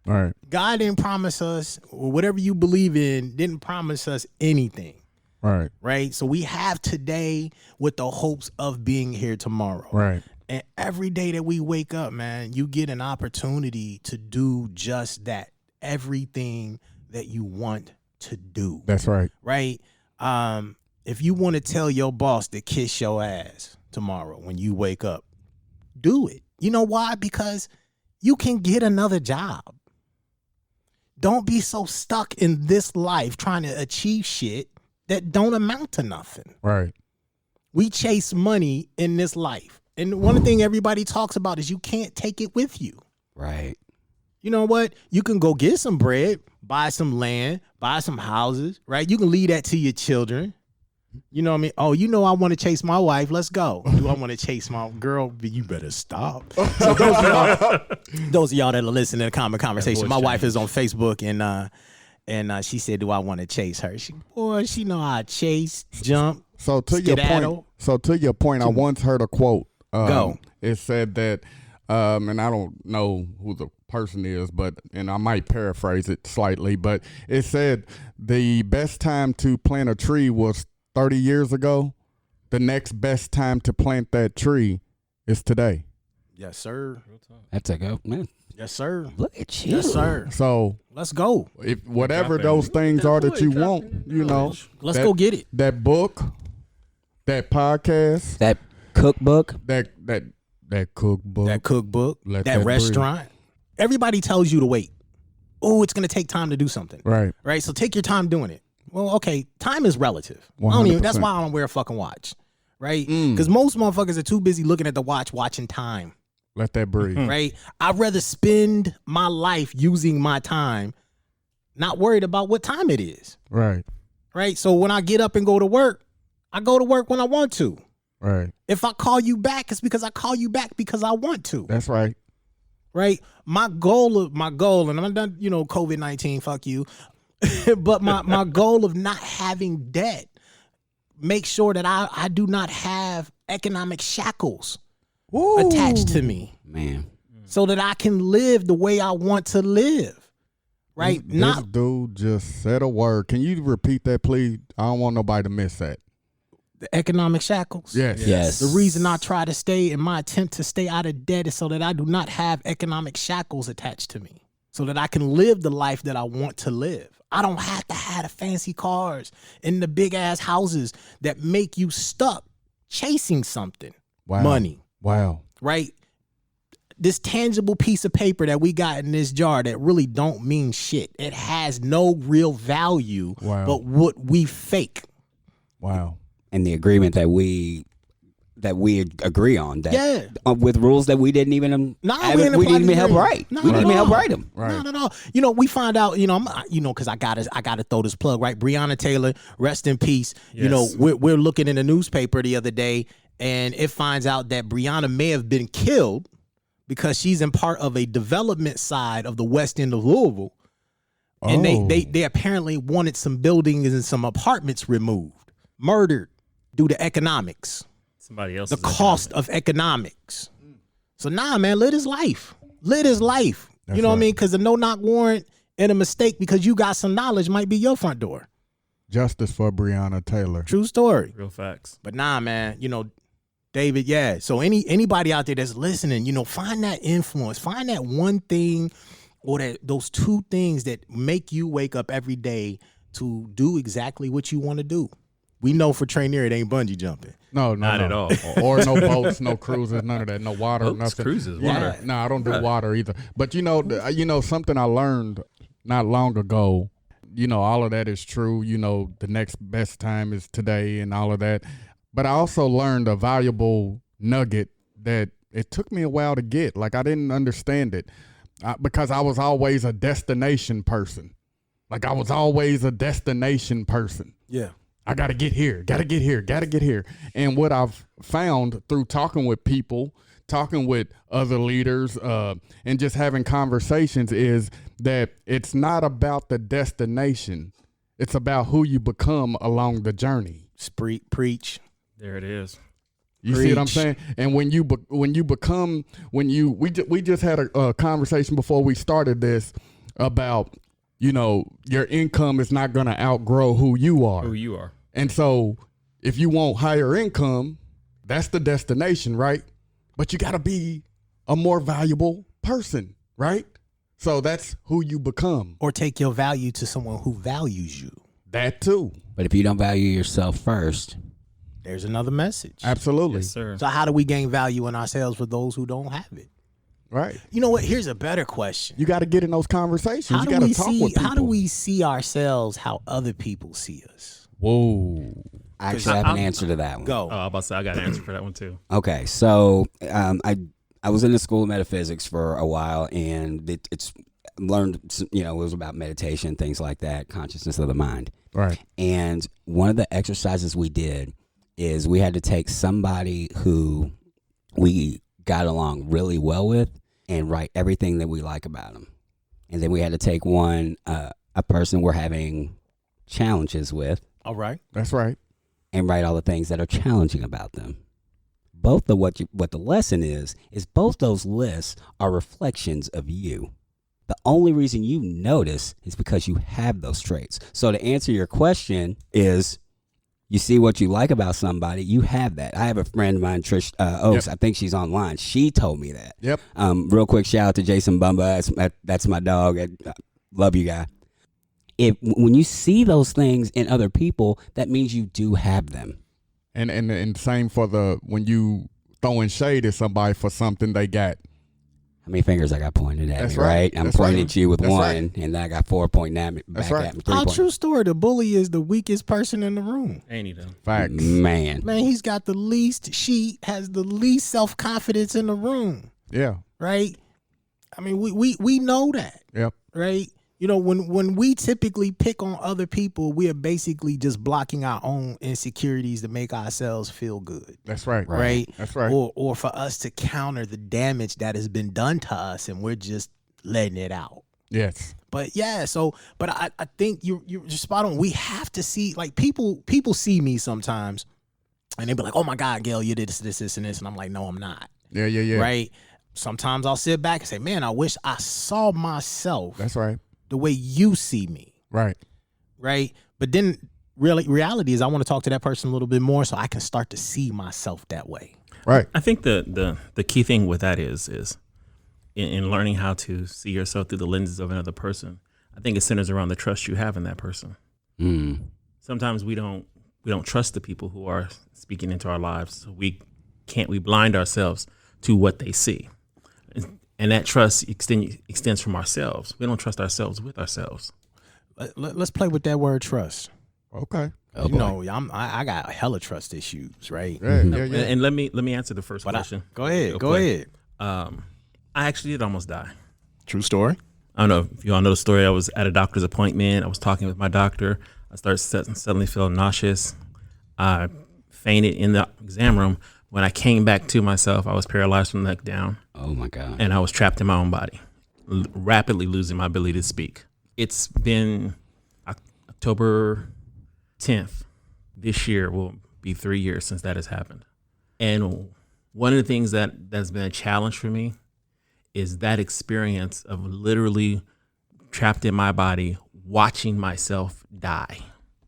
All right. God didn't promise us, or whatever you believe in, didn't promise us anything. Right. So we have today with the hopes of being here tomorrow. Right. And every day that we wake up, man, you get an opportunity to do just that. Everything that you want to do. That's right. Right. If you want to tell your boss to kiss your ass tomorrow when you wake up, do it. You know why? Because you can get another job. Don't be so stuck in this life trying to achieve shit that don't amount to nothing. Right. We chase money in this life. And one thing everybody talks about is you can't take it with you. Right. You know what? You can go get some bread, buy some land, buy some houses, right? You can leave that to your children. You know what I mean? Oh, I want to chase my wife. Let's go. Do I want to chase my girl? You better stop. So those of y'all that are listening to the Common Conversation, my wife is on Facebook and she said, "Do I want to chase her?" She know how to chase, jump. So to your point, I once heard a quote. Go. It said that, and I don't know who the person is, and I might paraphrase it slightly, but it said the best time to plant a tree was 30 years ago. The next best time to plant that tree is today. Yes, sir. That's a go, man. Yes, sir. Look at you. Yes, sir. So let's go. If whatever those things are that you want, let's go get it. That book, that podcast, that cookbook, that cookbook, that restaurant. Breathe. Everybody tells you to wait. Oh, it's going to take time to do something. Right. Right. So take your time doing it. Well, okay. Time is relative. That's why I don't wear a fucking watch. Right. Because most motherfuckers are too busy looking at the watch, watching time. Let that breathe. Right. I'd rather spend my life using my time, not worried about what time it is. Right. Right. So when I get up and go to work, I go to work when I want to. Right. If I call you back, it's because I call you back because I want to. That's right. Right. My goal, and I'm done, COVID-19, fuck you. But my goal of not having debt, make sure that I do not have economic shackles attached to me. Man. So that I can live the way I want to live. Right? This dude just said a word. Can you repeat that, please? I don't want nobody to miss that. The economic shackles. Yes. The reason I try to stay in my attempt to stay out of debt is so that I do not have economic shackles attached to me, so that I can live the life that I want to live. I don't have to have the fancy cars and the big ass houses that make you stuck chasing something. Wow. Money. Wow. Right? This tangible piece of paper that we got in this jar that really don't mean shit. It has no real value, Wow. but what we fake. Wow. And the agreement that we agree on, that Yeah. with rules that we didn't even Nah, we didn't even help write. Not We at didn't even help all. write them. Right. Not at all. You know, we find out. You know, because I gotta throw this plug, right. Breonna Taylor, rest in peace. You know, Yes. we're looking in the newspaper the other day, and it finds out that Breonna may have been killed because she's in part of a development side of the West End of Louisville, and they apparently wanted some buildings and some apartments removed, murdered due to economics. Somebody else. The cost of economics. So man, live his life. Live his life. That's You know what I right. mean? Because a no-knock warrant and a mistake because you got some knowledge might be your front door. Justice for Breonna Taylor. True story. Real facts. But man, you know, David, yeah. So anybody out there that's listening, you know, find that influence. Find that one thing or those two things that make you wake up every day to do exactly what you want to do. We know for Tranere it ain't bungee jumping. No, Not at all. Or no boats, no cruises, none of that. No water, Boats, nothing. cruises, Yeah. water. No, I don't do water either. But you know something I learned not long ago. You know, all of that is true. You know, the next best time is today and all of that. But I also learned a valuable nugget that it took me a while to get. Like, I didn't understand it because I was always a destination person. Like, I was always a destination person. Yeah. I got to get here, got to get here, got to get here. And what I've found through talking with people, talking with other leaders, and just having conversations is that it's not about the destination. It's about who you become along the journey. Preach. There it is. You see what I'm Preach. saying? And we just had a conversation before we started this about, you know, your income is not going to outgrow who you are. Who you are. And so if you want higher income, that's the destination, right? But you got to be a more valuable person, right? So that's who you become. Or take your value to someone who values you. That too. But if you don't value yourself first, There's another message. Absolutely. Yes, sir. So how do we gain value in ourselves for those who don't have it? Right. You know what? Here's a better question. You got to get in those conversations. How You do got to we talk see? with people. How do we see ourselves? How other people see us? Whoa. I actually have an answer to that one. Go. Oh, I was about to say I got an answer for that one too. Okay, so I was in the school of metaphysics for a while, and it's learned, you know, it was about meditation, things like that, consciousness of the mind. Right. And one of the exercises we did is we had to take somebody who we got along really well with and write everything that we like about them. And then we had to take a person we're having challenges with, All right. That's right. and write all the things that are challenging about them. Both of what the lesson is both those lists are reflections of you. The only reason you notice is because you have those traits. So to answer your question is, you see what you like about somebody, you have that. I have a friend of mine, Trish Oaks. Yep. I think she's online. She told me that. Yep. Real quick shout out to Jason Bumba. That's my dog. I love you, guy. When you see those things in other people, that means you do have them. And same for when you throwing shade at somebody for something they got. How many fingers I got pointed at That's me, right. right? I'm That's pointing right. at you with That's one, right. and then I got 4 pointing at me, back right. at me. 3 Our point. true story. The bully is the weakest person in the room. Ain't he though? Facts. Man. Man, he's got the least. She has the least self-confidence in the room. Yeah. Right. I mean, we know that. Yep. Right. You know, when we typically pick on other people, we are basically just blocking our own insecurities to make ourselves feel good. That's right. Right. That's right. Or for us to counter the damage that has been done to us, and we're just letting it out. Yes. But yeah, but I think you're spot on. We have to see, like, people see me sometimes and they be like, oh my God, Gail, you did this, and this. And I'm like, no, I'm not. Yeah. Right. Sometimes I'll sit back and say, man, I wish I saw myself That's right. the way you see me. Right. Right. But then reality is I want to talk to that person a little bit more so I can start to see myself that way. Right. I think the key thing with that is in learning how to see yourself through the lenses of another person. I think it centers around the trust you have in that person. Sometimes we don't trust the people who are speaking into our lives. So we blind ourselves to what they see. And that trust extends from ourselves. We don't trust ourselves with ourselves. Let's play with that word trust. Okay. Oh, you know, I got hella trust issues, right? Yeah. And let me answer the first question. Go ahead. I actually did almost die. True story. I don't know if you all know the story. I was at a doctor's appointment. I was talking with my doctor. I started suddenly feeling nauseous. I fainted in the exam room. When I came back to myself, I was paralyzed from the neck down. Oh my God. And I was trapped in my own body, rapidly losing my ability to speak. It's been October 10th this year will be 3 years since that has happened. And one of the things that's been a challenge for me is that experience of literally trapped in my body, watching myself die.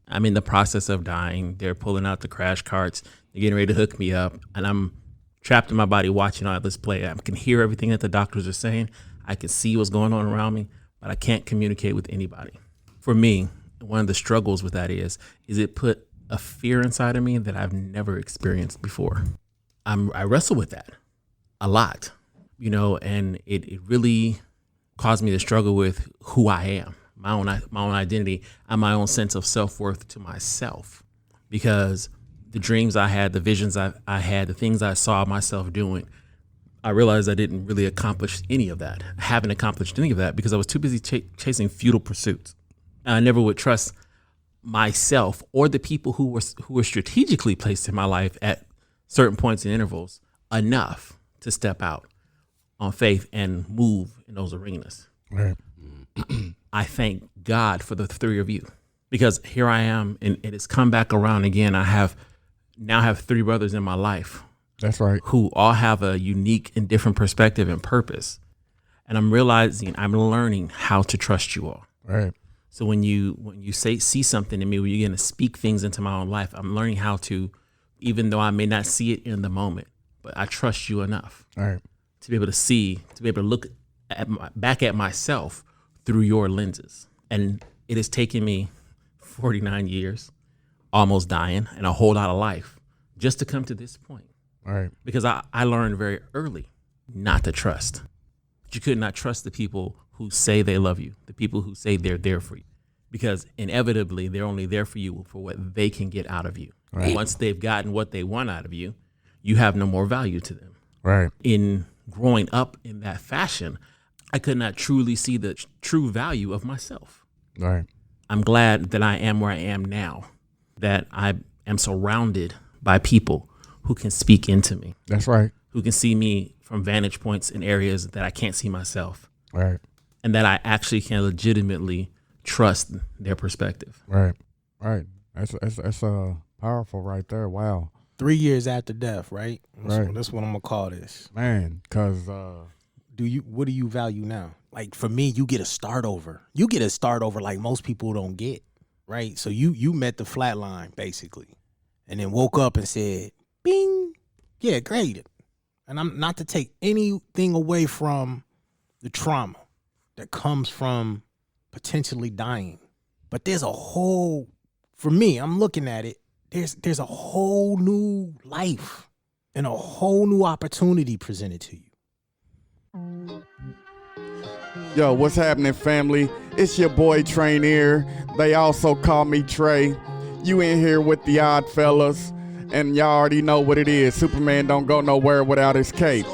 I'm in the process of dying. They're pulling out the crash carts. They're getting ready to hook me up. And I'm trapped in my body watching all this play. I can hear everything that the doctors are saying. I can see what's going on around me, but I can't communicate with anybody. For me, one of the struggles with that is it put a fear inside of me that I've never experienced before. I wrestle with that a lot, you know, and it really caused me to struggle with who I am, my own identity, and my own sense of self-worth to myself. Because the dreams I had, the visions I had, the things I saw myself doing, I realized I didn't really accomplish any of that. I haven't accomplished any of that because I was too busy chasing futile pursuits. And I never would trust myself or the people who were strategically placed in my life at certain points and intervals enough to step out on faith and move in those arenas. Right. I thank God for the three of you, because here I am, and it has come back around again. I now have three brothers in my life. That's right. Who all have a unique and different perspective and purpose. And I'm learning how to trust you all. Right. So when you see something in me, when you're going to speak things into my own life, I'm learning how to, even though I may not see it in the moment, but I trust you enough Right. to be able to see, to be able to look back at myself through your lenses. And it has taken me 49 years, almost dying, and a whole lot of life just to come to this point. Right. Because I learned very early not to trust. But you could not trust the people who say they love you, the people who say they're there for you. Because inevitably, they're only there for you for what they can get out of you. Right. Once they've gotten what they want out of you, you have no more value to them. Right. In growing up in that fashion, I could not truly see the true value of myself. Right. I'm glad that I am where I am now, that I am surrounded by people who can speak into me. That's right. Who can see me from vantage points in areas that I can't see myself. Right. And that I actually can legitimately trust their perspective. Right. Right. That's powerful right there. Wow. 3 years after death, right? Right. That's what I'm gonna call this. Man, because what do you value now? Like for me, you get a start over. You get a start over like most people don't get, right? So you met the flat line basically, and then woke up and said, "Bing, yeah, great." And I'm not to take anything away from the trauma that comes from potentially dying, but there's a whole. For me, I'm looking at it. There's a whole new life and a whole new opportunity presented to you. Yo, what's happening, family? It's your boy Tranere. They also call me Trey. You in here with the Odd Fellas, and y'all already know what it is. Superman don't go nowhere without his cape.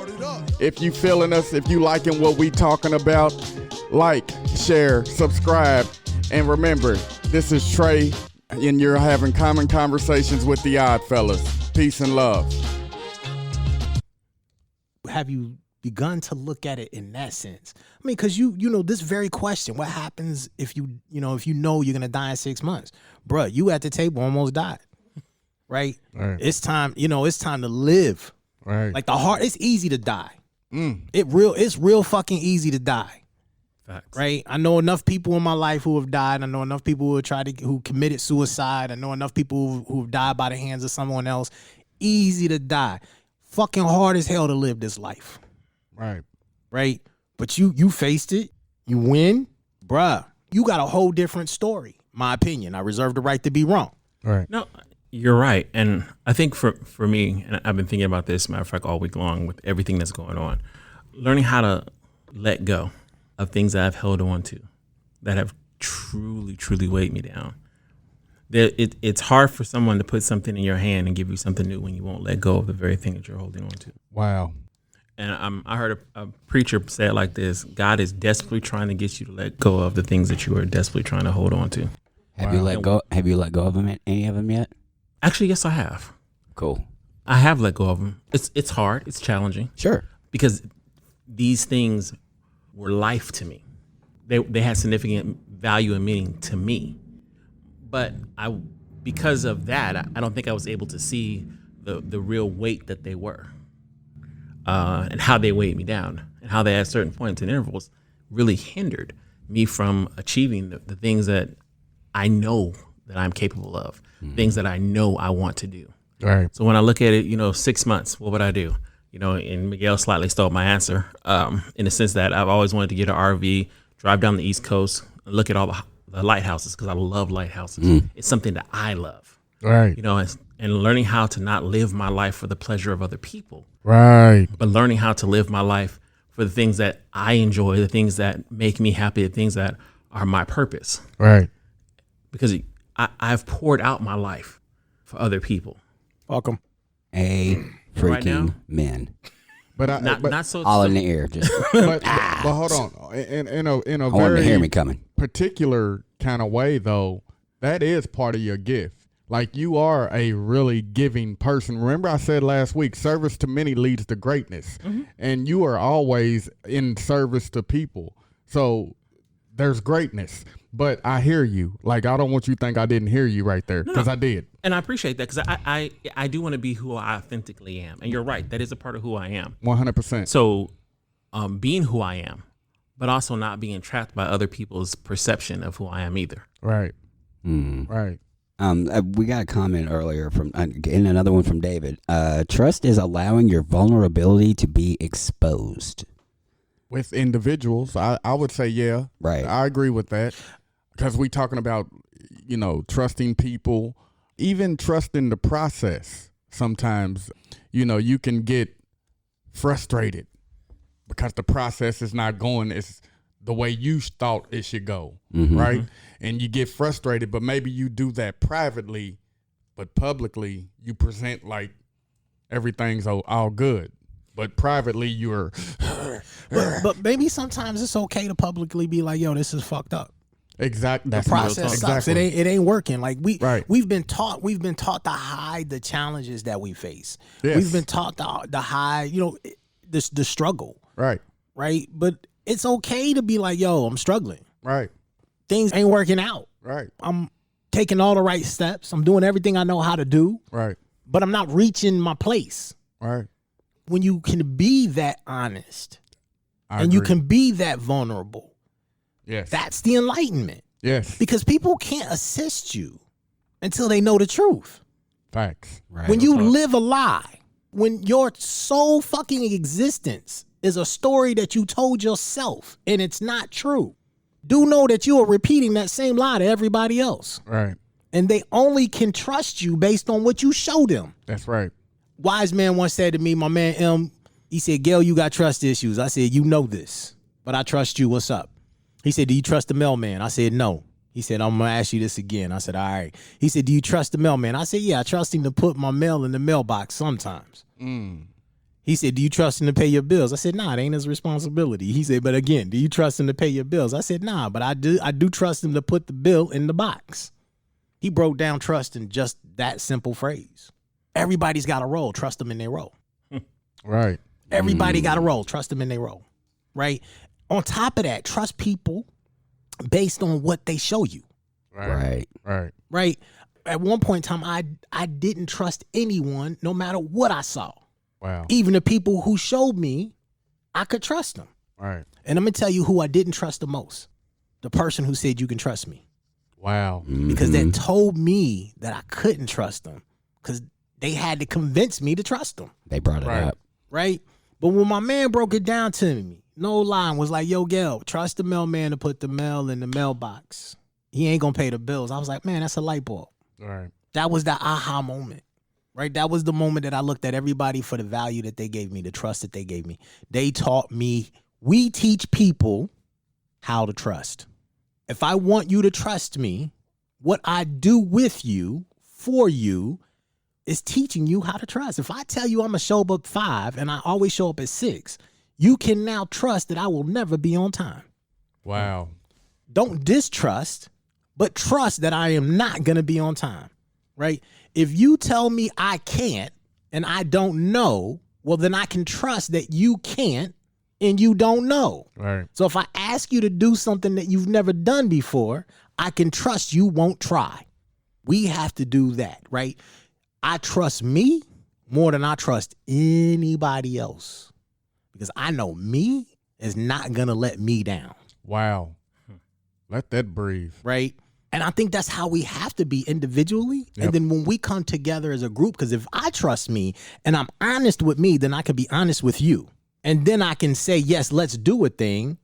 If you feeling us, if you liking what we talking about, like, share, subscribe, and remember, this is Trey, and you're having common conversations with the Odd Fellas. Peace and love. Have you begun to look at it in that sense? I mean, because you know this very question: what happens if you know you're gonna die in 6 months, bruh? You at the table almost died, right? Right. It's time. It's time to live. Right. Like the heart, it's easy to die. Mm. It's real fucking easy to die. Facts. Right? I know enough people in my life who have died. I know enough people who committed suicide. I know enough people who have died by the hands of someone else. Easy to die. Fucking hard as hell to live this life. Right. Right? But you faced it. You win. Bruh, you got a whole different story. My opinion. I reserve the right to be wrong. Right. No, you're right. And I think for me, and I've been thinking about this, matter of fact, all week long with everything that's going on, learning how to let go of things that I've held on to that have truly, truly weighed me down. It's hard for someone to put something in your hand and give you something new when you won't let go of the very thing that you're holding on to. Wow. And I heard a preacher say it like this: God is desperately trying to get you to let go of the things that you are desperately trying to hold on to. Have you let go? Have you let go of them? Any of them yet? Actually, yes, I have. Cool. I have let go of them. It's hard. It's challenging. Sure. Because these things were life to me. They had significant value and meaning to me. But because of that, I don't think I was able to see the real weight that they were, and how they weighed me down, and how they at certain points and intervals really hindered me from achieving the things that I know that I'm capable of, things that I know I want to do. Right. So when I look at it, 6 months, what would I do? And Miguel slightly stole my answer, in the sense that I've always wanted to get an RV, drive down the East Coast, and look at all the lighthouses, because I love lighthouses. It's something that I love. Right. And learning how to not live my life for the pleasure of other people, Right. but learning how to live my life for the things that I enjoy, the things that make me happy, the things that are my purpose. Right. Because I've poured out my life for other people. Welcome. A Right now? freaking man. But Not so All in the air. Just but hold on. In a I want to hear me very coming. particular kind of way, though, that is part of your gift. Like, you are a really giving person. Remember I said last week, service to many leads to greatness. And you are always in service to people. So there's greatness. But I hear you. Like, I don't want you to think I didn't hear you right there, because I did. And I appreciate that, because I do want to be who I authentically am. And you're right. That is a part of who I am. 100%. So being who I am, but also not being trapped by other people's perception of who I am either. Right. Right. We got a comment earlier from, and another one from David. Trust is allowing your vulnerability to be exposed. With individuals, I would say, yeah. Right. I agree with that. Because we talking about, trusting people, even trusting the process. Sometimes, you can get frustrated because the process is not going as the way you thought it should go, right? And you get frustrated, but maybe you do that privately, but publicly you present like everything's all good. But privately you're... but maybe sometimes it's okay to publicly be like, yo, this is fucked up. Exactly. The process sucks. Exactly. It ain't working. Like Right. we've been taught to hide the challenges that we face. Yes. We've been taught to hide, the struggle. Right. Right. But it's okay to be like, yo, I'm struggling. Right. Things ain't working out. Right. I'm taking all the right steps. I'm doing everything I know how to do. Right. But I'm not reaching my place. Right. When you can be that honest I and you agree. can be that vulnerable, Yes. that's the enlightenment. Yes. Because people can't assist you until they know the truth. Facts. Right. When you live a lie, when your sole fucking existence is a story that you told yourself and it's not true, do know that you are repeating that same lie to everybody else. Right. And they only can trust you based on what you show them. That's right. Wise man once said to me, my man M, he said, Gail, you got trust issues. I said, you know this, but I trust you. What's up? He said, do you trust the mailman? I said, no. He said, I'm going to ask you this again. I said, all right. He said, do you trust the mailman? I said, yeah, I trust him to put my mail in the mailbox sometimes. He said, do you trust him to pay your bills? I said, nah, it ain't his responsibility. He said, but again, do you trust him to pay your bills? I said, nah, but I do trust him to put the bill in the box. He broke down trust in just that simple phrase. Everybody's got a role. Trust them in their role. Right. Everybody got a role. Trust them in their role. Right? On top of that, trust people based on what they show you. Right. Right. Right? At one point in time, I didn't trust anyone no matter what I saw. Wow. Even the people who showed me I could trust them. All right. And I'm going to tell you who I didn't trust the most. The person who said you can trust me. Wow. Because that told me that I couldn't trust them because they had to convince me to trust them. They brought it up. Right? But when my man broke it down to me, no line was like, yo, Gail, trust the mailman to put the mail in the mailbox. He ain't going to pay the bills. I was like, man, that's a light bulb. All right. That was the aha moment. Right? That was the moment that I looked at everybody for the value that they gave me, the trust that they gave me. They taught me, we teach people how to trust. If I want you to trust me, what I do with you, for you, is teaching you how to trust. If I tell you I'm going to show up at 5 and I always show up at 6, you can now trust that I will never be on time. Wow. Don't distrust, but trust that I am not going to be on time, right? If you tell me I can't and I don't know, well, then I can trust that you can't and you don't know. Right. So if I ask you to do something that you've never done before, I can trust you won't try. We have to do that, right? I trust me more than I trust anybody else because I know me is not going to let me down. Wow. Let that breathe. Right? And I think that's how we have to be individually. Yep. And then when we come together as a group, because if I trust me and I'm honest with me, then I can be honest with you. And then I can say, yes, let's do a thing.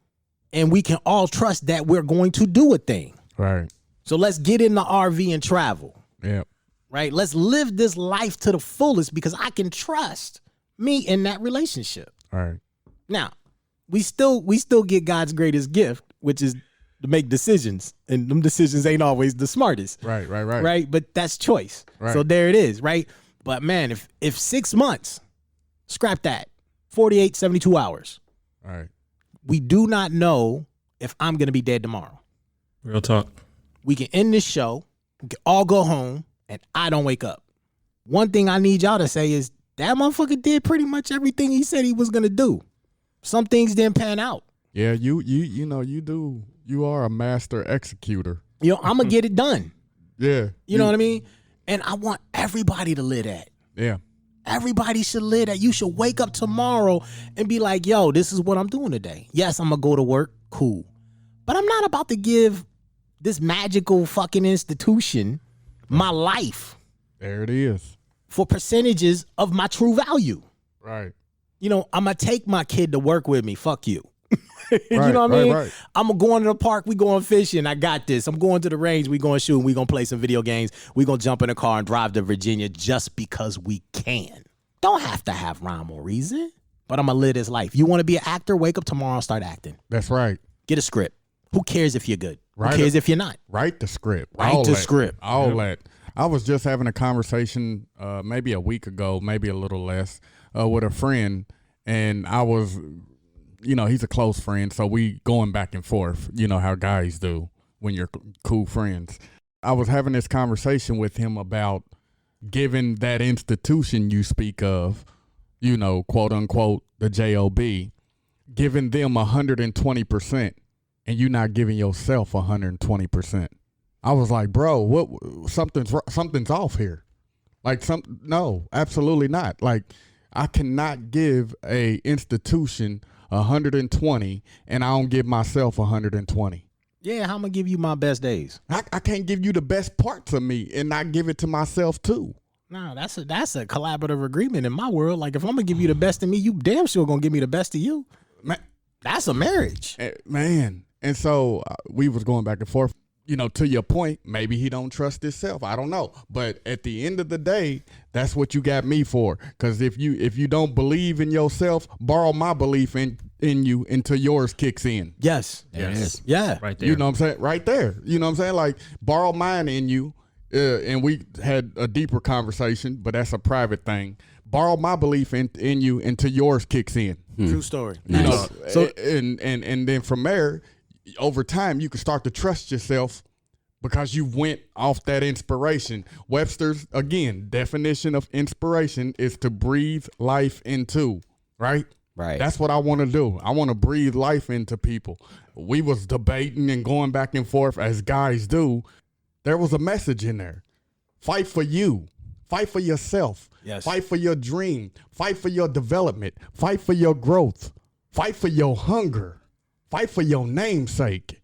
And we can all trust that we're going to do a thing. Right. So let's get in the RV and travel. Yep. Right? Let's live this life to the fullest because I can trust me in that relationship. All right. Now, we still get God's greatest gift, which is to make decisions. And them decisions ain't always the smartest. Right. Right? But that's choice. Right. So there it is, right? But man, if 6 months, scrap that. 48, 72 hours. All right. We do not know if I'm going to be dead tomorrow. Real talk. We can end this show, we can all go home, and I don't wake up. One thing I need y'all to say is that motherfucker did pretty much everything he said he was going to do. Some things didn't pan out. Yeah, you do. You are a master executor. You know, I'm going to get it done. Yeah. You know what I mean? And I want everybody to live that. Yeah. Everybody should live that. You should wake up tomorrow and be like, yo, this is what I'm doing today. Yes, I'm going to go to work. Cool. But I'm not about to give this magical fucking institution my life. There it is. For percentages of my true value. Right. You know, I'm going to take my kid to work with me. Fuck you. You Right, know what I mean? right. I'm going to go into the park. We going fishing. I got this. I'm going to the range. We going shooting. We going to play some video games. We going to jump in a car and drive to Virginia just because we can. Don't have to have rhyme or reason, but I'm going to live this life. You want to be an actor? Wake up tomorrow and start acting. That's right. Get a script. Who cares if you're good? Right. Who cares if you're not? Write the script. Write the script. All that. I was just having a conversation maybe a week ago, maybe a little less, with a friend, and I was, he's a close friend, so we going back and forth, how guys do when you're cool friends. I was having this conversation with him about giving that institution you speak of, quote unquote, the JOB, giving them 120%, and you not giving yourself 120%. I was like, bro, what? Something's off here. Like, no, absolutely not. Like, I cannot give a institution 120 and I don't give myself 120. Yeah, how am I going to give you my best days? I can't give you the best parts of me and not give it to myself too. No, that's a collaborative agreement in my world. Like, if I'm going to give you the best of me, you damn sure going to give me the best of you. Man, that's a marriage. Man. And so we was going back and forth. To your point, maybe he don't trust himself. I don't know. But at the end of the day, that's what you got me for. Because if you don't believe in yourself, borrow my belief in you until yours kicks in. Yes. There it is. Yeah. Right there. You know what I'm saying? Right there. You know what I'm saying? Like, borrow mine in you. And we had a deeper conversation, but that's a private thing. Borrow my belief in you until yours kicks in. True story. So and then from there, over time, you can start to trust yourself because you went off that inspiration. Webster's, again, definition of inspiration is to breathe life into, right? Right. That's what I want to do. I want to breathe life into people. We was debating and going back and forth as guys do. There was a message in there. Fight for you. Fight for yourself. Yes. Fight for your dream. Fight for your development. Fight for your growth. Fight for your hunger. Fight for your namesake,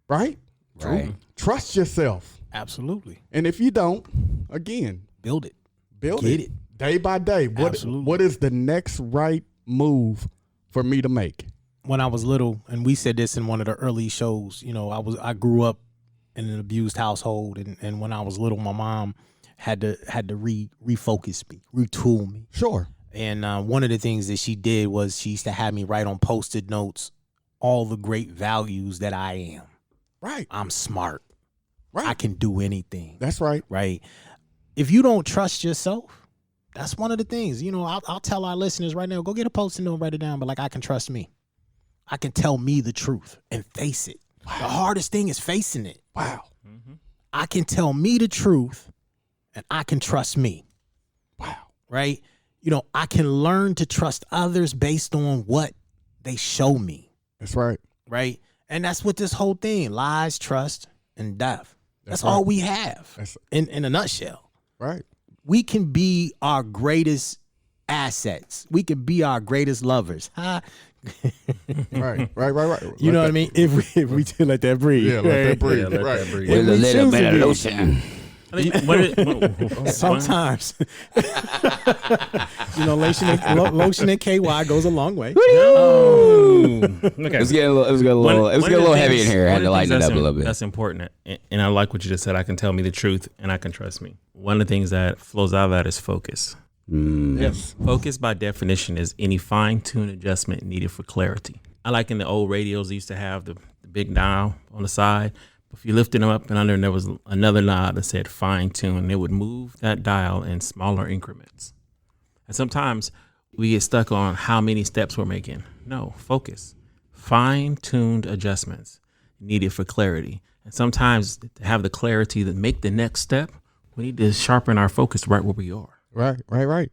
right? Right. Trust yourself. Absolutely. And if you don't, again, Build it. build Get it. it. Day by day. Absolutely. What is the next right move for me to make? When I was little, and we said this in one of the early shows, you know, I grew up in an abused household, and when I was little, my mom had to refocus me, retool me. Sure. And one of the things that she did was she used to have me write on Post-it notes all the great values that I am. Right. I'm smart. Right. I can do anything. That's right. Right. If you don't trust yourself, that's one of the things. You know, I'll tell our listeners right now, go get a Post-it note and write it down. But like, I can trust me. I can tell me the truth and face it. Wow. The hardest thing is facing it. Wow. I can tell me the truth and I can trust me. Wow. Right. You know, I can learn to trust others based on what they show me. That's right. Right. And that's what this whole thing, lies, trust, and death. That's right. all we have That's in a nutshell. right. We can be our greatest assets. We can be our greatest lovers. Huh? Right. You know what I mean? If we do let that breathe. Yeah, let that breathe. Yeah, let right. that breathe. With a we little choose bit to of be. lotion. I think Sometimes, you know, lotion and KY goes a long way. Oh, okay. It was getting a little heavy in here. I had to lighten it up a little bit. That's important, and I like what you just said. I can tell me the truth, and I can trust me. One of the things that flows out of that is focus. Yes. Focus, by definition, is any fine-tuned adjustment needed for clarity. I like in the old radios, they used to have the big dial on the side. If you lifted them up and under, and there was another knob that said fine-tune, it would move that dial in smaller increments. And sometimes we get stuck on how many steps we're making. No, focus. Fine-tuned adjustments needed for clarity. And sometimes to have the clarity to make the next step, we need to sharpen our focus right where we are. Right.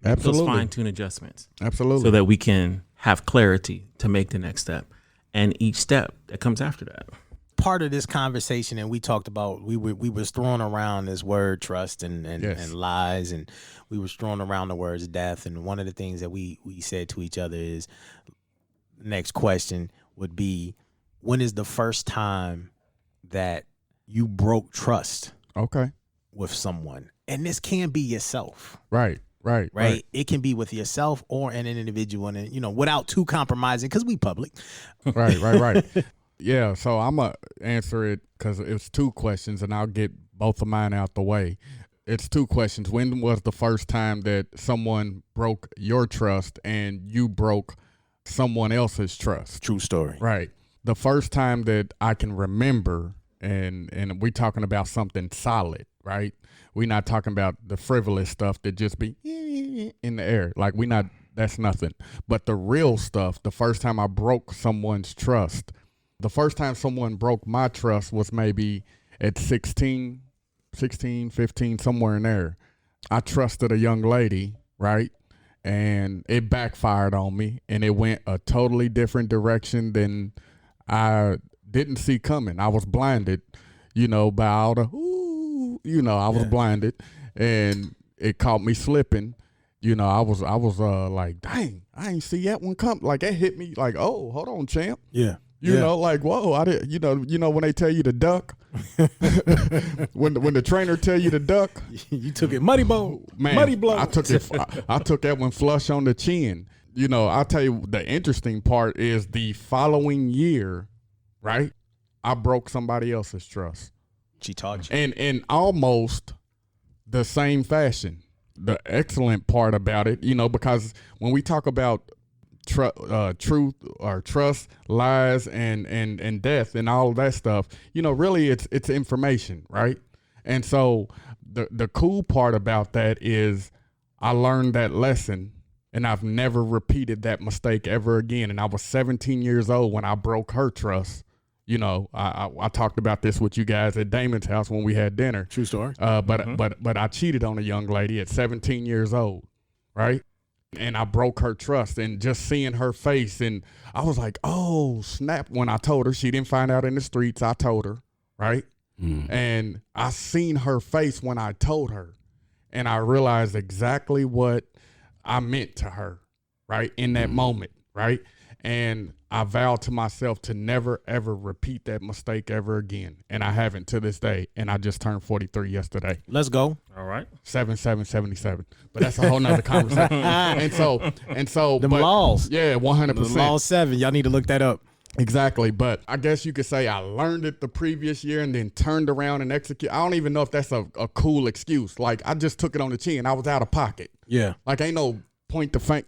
Absolutely. Those fine-tuned adjustments. Absolutely. So that we can have clarity to make the next step and each step that comes after that. Part of this conversation, and we talked about, we was throwing around this word trust and Yes. lies, and we was throwing around the words death. And one of the things that we said to each other is, next question would be, when is the first time that you broke trust Okay. with someone? And this can be yourself. Right. It can be with yourself or an individual, and you know, without too compromising, because we public. Right. Yeah, so I'm going to answer it because it's two questions, and I'll get both of mine out the way. It's two questions. When was the first time that someone broke your trust and you broke someone else's trust? True story. Right. The first time that I can remember, and we're talking about something solid, right? We're not talking about the frivolous stuff that just be in the air. Like, that's nothing. But the real stuff, the first time I broke someone's trust, the first time someone broke my trust was maybe at 16, 15, somewhere in there. I trusted a young lady, right? And it backfired on me, and it went a totally different direction than I didn't see coming. I was blinded, by all the, I was blinded, and it caught me slipping. I was like, dang, I ain't see that one come. Like, it hit me like, oh, hold on, champ. Yeah. You know, like, whoa, I did. When they tell you to duck, when the trainer tell you to duck, you took it muddy blow. I took it. I took that one flush on the chin. I'll tell you, the interesting part is the following year, right? I broke somebody else's trust. She taught you, and in almost the same fashion. The excellent part about it, because when we talk about truth or trust, lies, and death and all of that stuff, really it's information, right? And so the cool part about that is I learned that lesson, and I've never repeated that mistake ever again. And I was 17 years old when I broke her trust. I talked about this with you guys at Damon's house when we had dinner. True story. But I cheated on a young lady at 17 years old, right? And I broke her trust, and just seeing her face, and I was like, oh, snap. When I told her, she didn't find out in the streets. I told her, right? And I seen her face when I told her, and I realized exactly what I meant to her, right? In that moment, right? And I vowed to myself to never, ever repeat that mistake ever again. And I haven't to this day. And I just turned 43 yesterday. Let's go. All right. 7777. But that's a whole nother conversation. and so Them laws. Yeah, 100%. The law 7. Y'all need to look that up. Exactly. But I guess you could say I learned it the previous year and then turned around and execute. I don't even know if that's a cool excuse. Like, I just took it on the chin. I was out of pocket. Yeah. Like, ain't no point to think.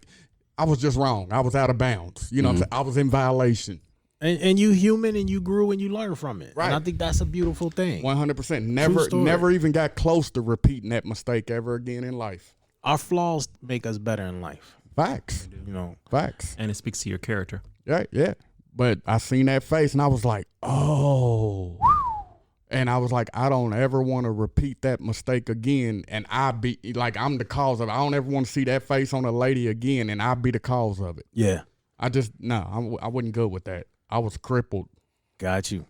I was just wrong. I was out of bounds. You know what I'm saying? I was in violation. And you human and you grew and you learned from it. Right. And I think that's a beautiful thing. 100%. story. Never even got close to repeating that mistake ever again in life. Our flaws make us better in life. Facts. You know. Facts. And it speaks to your character. Yeah, yeah. But I seen that face and I was like, oh. And I was like, I don't ever want to repeat that mistake again. And I'm the cause of it. I don't ever want to see that face on a lady again and I be the cause of it. Yeah. I wasn't good with that. I was crippled. Got you.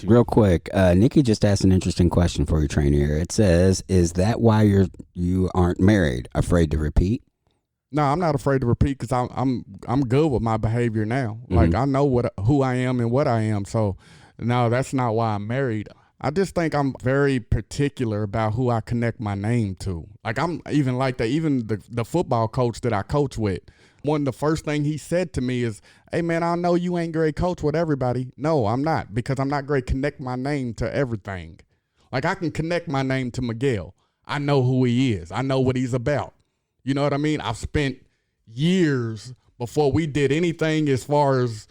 Real quick, Nikki just asked an interesting question for you, Tranere. It says, "Is that why you aren't married? Afraid to repeat?" No, I'm not afraid to repeat because I'm good with my behavior now. Like, I know who I am and what I am. So no, that's not why I'm married. I just think I'm very particular about who I connect my name to. Like, I'm even like that. Even the football coach that I coach with, one of the first thing he said to me is, "Hey man, I know you ain't great coach with everybody." No, I'm not, because I'm not great connect my name to everything. Like, I can connect my name to Miguel. I know who he is. I know what he's about. You know what I mean? I've spent years before we did anything as far as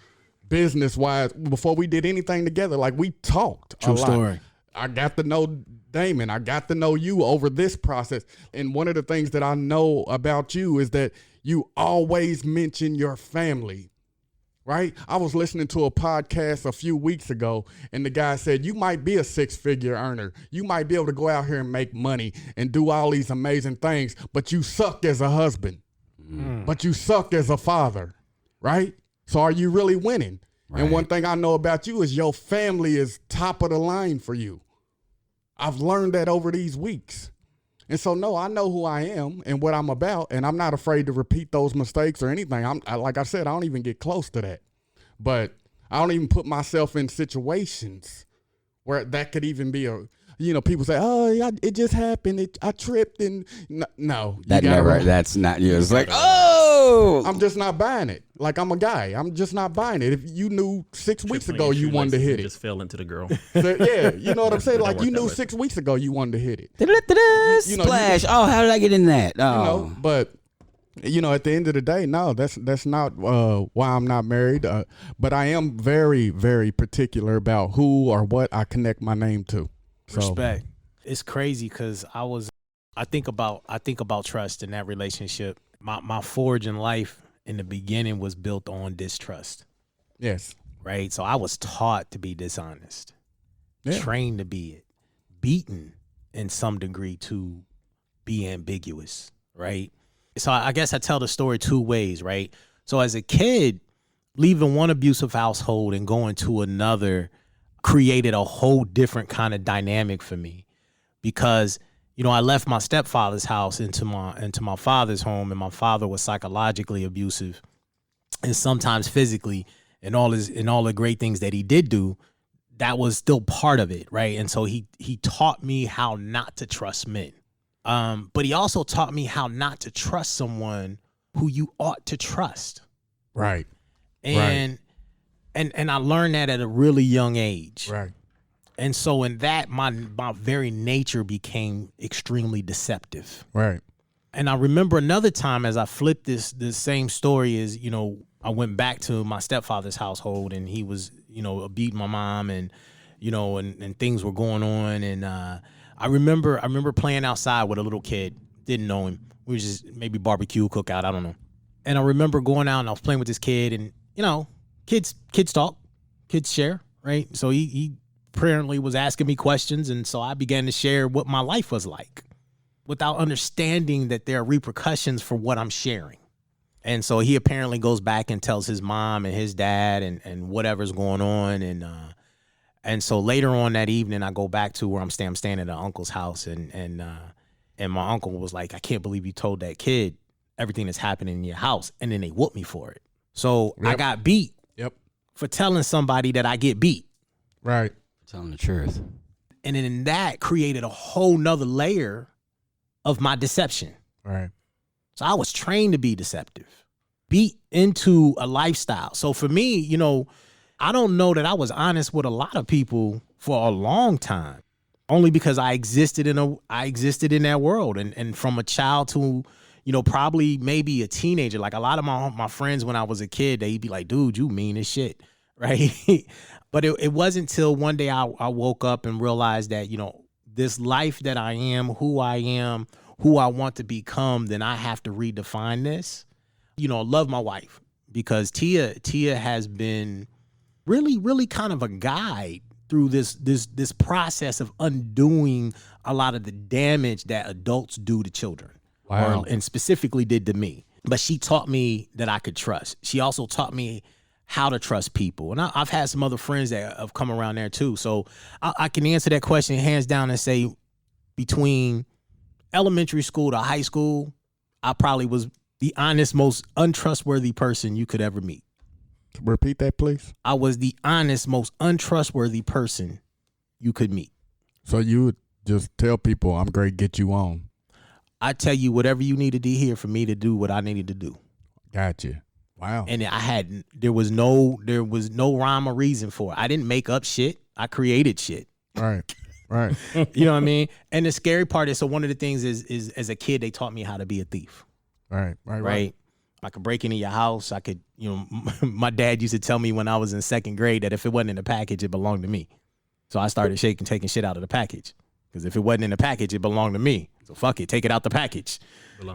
business-wise, before we did anything together. Like, we talked a lot. True story. I got to know Damon. I got to know you over this process. And one of the things that I know about you is that you always mention your family, right? I was listening to a podcast a few weeks ago, and the guy said, you might be a 6-figure earner. You might be able to go out here and make money and do all these amazing things, but you suck as a husband. But you suck as a father, right? So are you really winning? Right. And one thing I know about you is your family is top of the line for you. I've learned that over these weeks. And so, no, I know who I am and what I'm about, and I'm not afraid to repeat those mistakes or anything. Like I said, I don't even get close to that. But I don't even put myself in situations where that could even be people say, oh, yeah, it just happened. I tripped and no. That's not you. It's like, oh. I'm just not buying it. Like, I'm a guy. I'm just not buying it. If you knew 6 weeks ago you wanted to hit it. Just fell into the girl. So, yeah, you know what I'm saying? Like, you knew 6 weeks ago you wanted to hit it. Splash. How did I get in that? Oh. But at the end of the day, no, that's not why I'm not married. But I am very, very particular about who or what I connect my name to. So. Respect. It's crazy because I think about trust in that relationship. My forge in life in the beginning was built on distrust. Yes. Right. So I was taught to be dishonest, trained to be it, beaten in some degree to be ambiguous. Right. So I guess I tell the story two ways. Right. So as a kid, leaving one abusive household and going to another created a whole different kind of dynamic for me, because I left my stepfather's house into my father's home, and my father was psychologically abusive and sometimes physically, and all the great things that he did do, that was still part of it, right? And so he taught me how not to trust men, but he also taught me how not to trust someone who you ought to trust, right? And I learned that at a really young age. Right. And so in that, my very nature became extremely deceptive. Right. And I remember another time as I flipped this same story is, I went back to my stepfather's household, and he was, beating my mom, and, and things were going on. And I remember playing outside with a little kid, didn't know him. We were just maybe barbecue, cookout, I don't know. And I remember going out and I was playing with this kid, and, kids talk, kids share, right? So he apparently was asking me questions, and so I began to share what my life was like without understanding that there are repercussions for what I'm sharing. And so he apparently goes back and tells his mom and his dad and whatever's going on. And so later on that evening, I go back to where I'm staying at an uncle's house, and my uncle was like, I can't believe you told that kid everything that's happening in your house. And then they whooped me for it. So I got beat for telling somebody that I get beat. Right. Telling the truth. And then that created a whole nother layer of my deception. Right. So I was trained to be deceptive, beat into a lifestyle. So for me, you know, I don't know that I was honest with a lot of people for a long time, only because I existed in that world. And from a child to, you know, probably maybe a teenager, like a lot of my friends when I was a kid, they'd be like, dude, you mean as shit. Right. But it wasn't until one day I woke up and realized that, you know, this life that I am, who I want to become, then I have to redefine this. You know, I love my wife because Teah has been really, really kind of a guide through this process of undoing a lot of the damage that adults do to children. Wow. And specifically did to me. But she taught me that I could trust. She also taught me how to trust people. And I've had some other friends that have come around there too. So I can answer that question hands down and say between elementary school to high school, I probably was the honest, most untrustworthy person you could ever meet. Repeat that, please. I was the honest, most untrustworthy person you could meet. So you would just tell people, I'm great, get you on. I tell you whatever you needed to hear for me to do what I needed to do. Gotcha. Wow. And there was no rhyme or reason for it. I didn't make up shit. I created shit. Right. Right. You know what I mean? And the scary part is, so one of the things is as a kid, they taught me how to be a thief. Right. I could break into your house. I could, you know, my dad used to tell me when I was in second grade that if it wasn't in the package, it belonged to me. So I started taking shit out of the package. Because if it wasn't in the package, it belonged to me. So fuck it, take it out the package.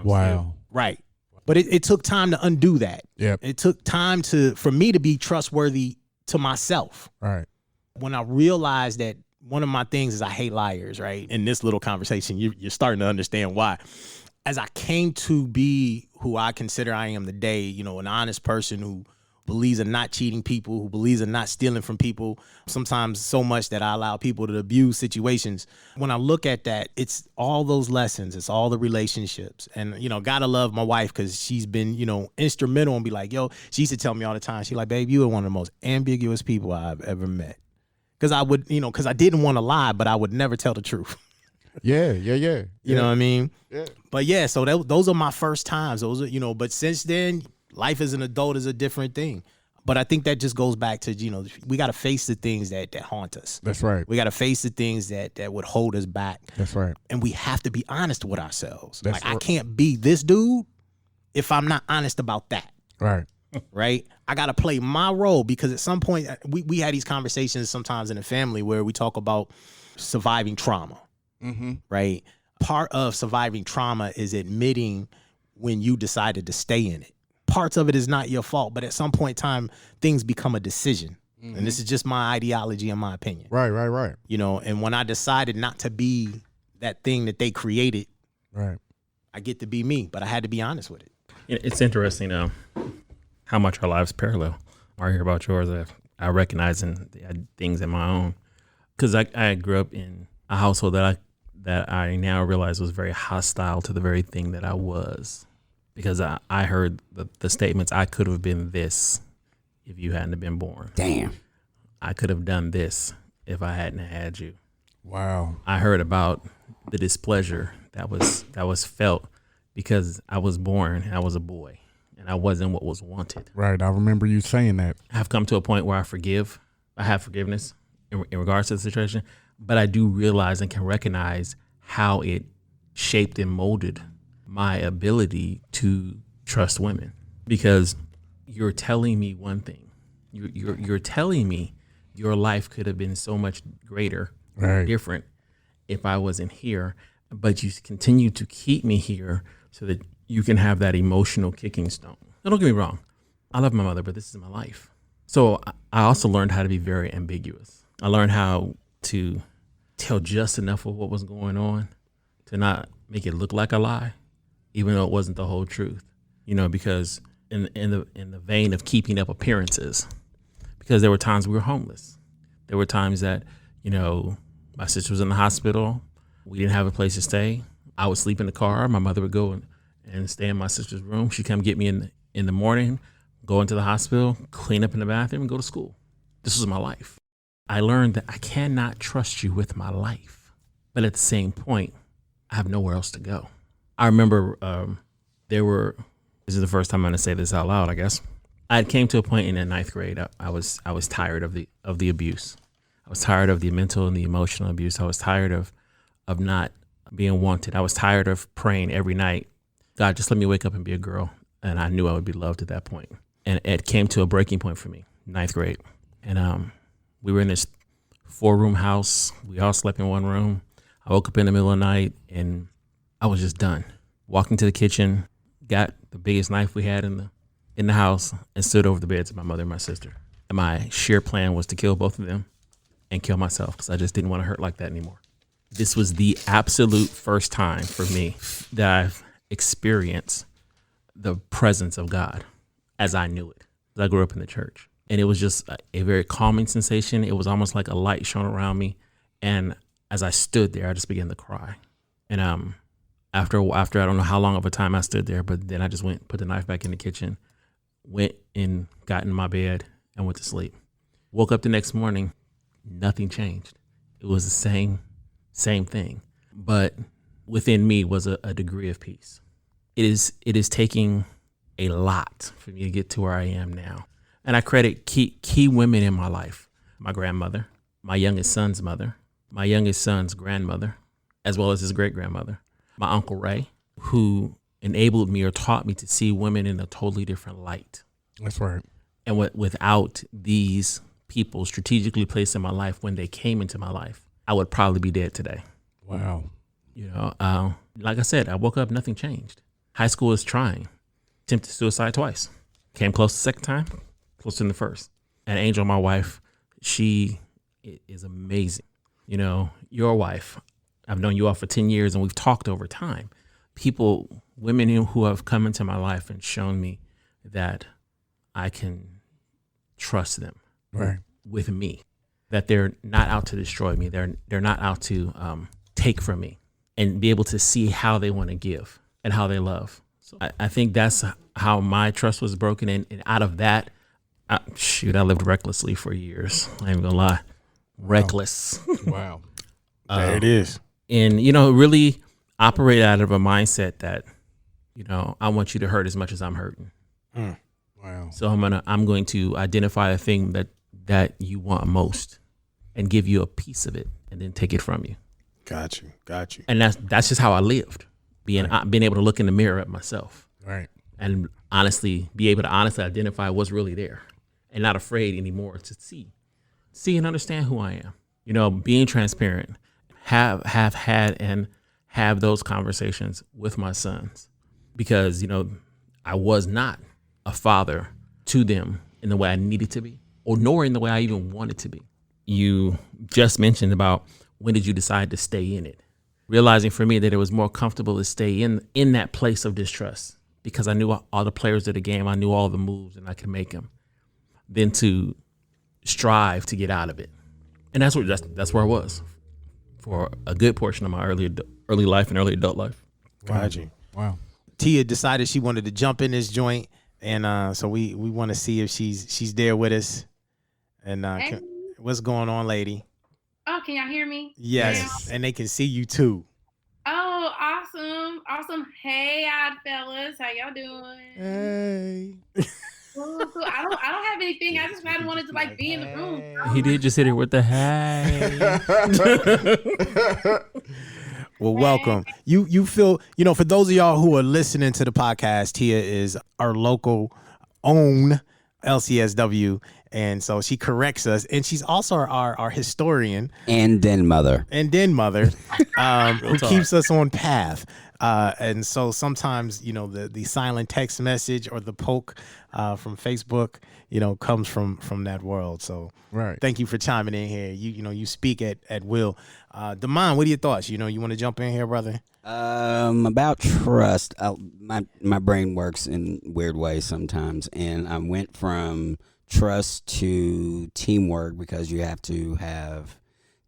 Wow. Right. But it took time to undo that. Yep. It took time for me to be trustworthy to myself. Right. When I realized that one of my things is I hate liars, right? In this little conversation, you're starting to understand why. As I came to be who I consider I am today, you know, an honest person who believes in not cheating people, who believes in not stealing from people, sometimes so much that I allow people to abuse situations. When I look at that, it's all those lessons. It's all the relationships. And, you know, gotta love my wife because she's been, you know, instrumental and be like, yo, she used to tell me all the time. She's like, babe, you are one of the most ambiguous people I've ever met. Because I didn't want to lie, but I would never tell the truth. Yeah. You know what I mean? Yeah. But yeah, so those are my first times. Those are, you know, but since then, life as an adult is a different thing. But I think that just goes back to, you know, we got to face the things that haunt us. That's right. We got to face the things that would hold us back. That's right. And we have to be honest with ourselves. That's I can't be this dude if I'm not honest about that. Right. Right? I got to play my role because at some point, we had these conversations sometimes in the family where we talk about surviving trauma. Mm-hmm. Right? Part of surviving trauma is admitting when you decided to stay in it. Parts of it is not your fault, but at some point in time, things become a decision. Mm-hmm. And this is just my ideology and my opinion. Right. You know, and when I decided not to be that thing that they created, right, I get to be me, but I had to be honest with it. It's interesting how much our lives parallel. I hear about yours. I recognize things in my own. Because I grew up in a household that I now realize was very hostile to the very thing that I was. Because I heard the statements, I could have been this if you hadn't been born. Damn. I could have done this if I hadn't had you. Wow. I heard about the displeasure that was felt because I was born and I was a boy and I wasn't what was wanted. Right. I remember you saying that. I've come to a point where I have forgiveness in regards to the situation, but I do realize and can recognize how it shaped and molded my ability to trust women, because you're telling me one thing. You're telling me your life could have been so much greater, right, different if I wasn't here, but you continue to keep me here so that you can have that emotional kicking stone. Now, don't get me wrong. I love my mother, but this is my life. So I also learned how to be very ambiguous. I learned how to tell just enough of what was going on to not make it look like a lie, even though it wasn't the whole truth, you know, because in the vein of keeping up appearances, because there were times we were homeless. There were times that, you know, my sister was in the hospital. We didn't have a place to stay. I would sleep in the car. My mother would go and stay in my sister's room. She'd come get me in the morning go into the hospital, clean up in the bathroom, and go to school. This was my life. I learned that I cannot trust you with my life. But at the same point, I have nowhere else to go. I remember this is the first time I'm going to say this out loud, I guess. I came to a point in the 9th grade. I was tired of the abuse. I was tired of the mental and the emotional abuse. I was tired of not being wanted. I was tired of praying every night, God, just let me wake up and be a girl. And I knew I would be loved at that point. And it came to a breaking point for me, 9th grade. And we were in this 4-room house. We all slept in one room. I woke up in the middle of the night and I was just done. Walked into the kitchen, got the biggest knife we had in the house, and stood over the beds of my mother and my sister. And my sheer plan was to kill both of them and kill myself because I just didn't want to hurt like that anymore. This was the absolute first time for me that I've experienced the presence of God as I knew it. I grew up in the church, and it was just a very calming sensation. It was almost like a light shone around me. And as I stood there, I just began to cry. And after I don't know how long of a time I stood there, but then I just went, put the knife back in the kitchen, went and got in my bed and went to sleep. Woke up the next morning, nothing changed. It was the same thing. But within me was a degree of peace. It is taking a lot for me to get to where I am now. And I credit key women in my life. My grandmother, my youngest son's mother, my youngest son's grandmother, as well as his great-grandmother, my Uncle Ray, who enabled me or taught me to see women in a totally different light. That's right. And without these people strategically placed in my life when they came into my life, I would probably be dead today. Wow. You know, like I said, I woke up, nothing changed. High school is trying. Attempted suicide twice. Came close the second time, close in the first. And Angel, my wife, she is amazing. You know, your wife, I've known you all for 10 years and we've talked over time. Women who have come into my life and shown me that I can trust them with me, that they're not out to destroy me. They're not out to take from me, and be able to see how they want to give and how they love. So I think that's how my trust was broken. And out of that, I lived recklessly for years. I ain't gonna lie. Reckless. Wow. There it is. And, you know, really operate out of a mindset that, you know, I want you to hurt as much as I'm hurting. Wow. So I'm going to identify a thing that you want most and give you a piece of it and then take it from you. Got you. And that's just how I lived, being able to look in the mirror at myself. Right. And be able to honestly identify what's really there and not afraid anymore to see and understand who I am. You know, being transparent, have had and have those conversations with my sons, because, you know, I was not a father to them in the way I needed to be, or nor in the way I even wanted to be. You just mentioned about when did you decide to stay in it? Realizing for me that it was more comfortable to stay in that place of distrust because I knew all the players of the game. I knew all the moves and I could make them, than to strive to get out of it. And that's where I was for a good portion of my early life and early adult life. Got you. Wow. Teah decided she wanted to jump in this joint, and so we want to see if she's there with us. And Hey. what's going on, lady? Oh, can y'all hear me? Yes, and they can see you too. Oh, awesome. Hey, odd fellas, how y'all doing? Hey. Cool. I don't have anything. I just kind of wanted to be in the room. He did just hit it with the hey. Well, welcome. You feel, you know, for those of y'all who are listening to the podcast, Teah is our local own LCSW, and so she corrects us, and she's also our historian And then mother. who keeps us on path. And so sometimes, you know, the silent text message or the poke from Facebook, you know, comes from that world. So thank you for chiming in here. You speak at will. Damon, what are your thoughts? You know, you want to jump in here, brother? About trust, my brain works in weird ways sometimes, and I went from trust to teamwork, because you have to have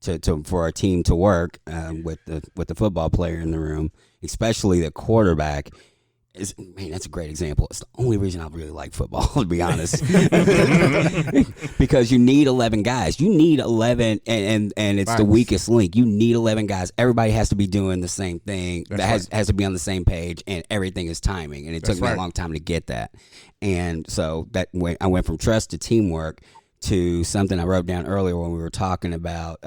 to for a team to work with the football player in the room, especially the quarterback. that's a great example. It's the only reason I really like football, to be honest. Because you need 11 guys. You need 11, and it's the weakest link. You need 11 guys. Everybody has to be doing the same thing. Has to be on the same page, and everything is timing. And it took me a long time to get that. And so I went from trust to teamwork to something I wrote down earlier when we were talking about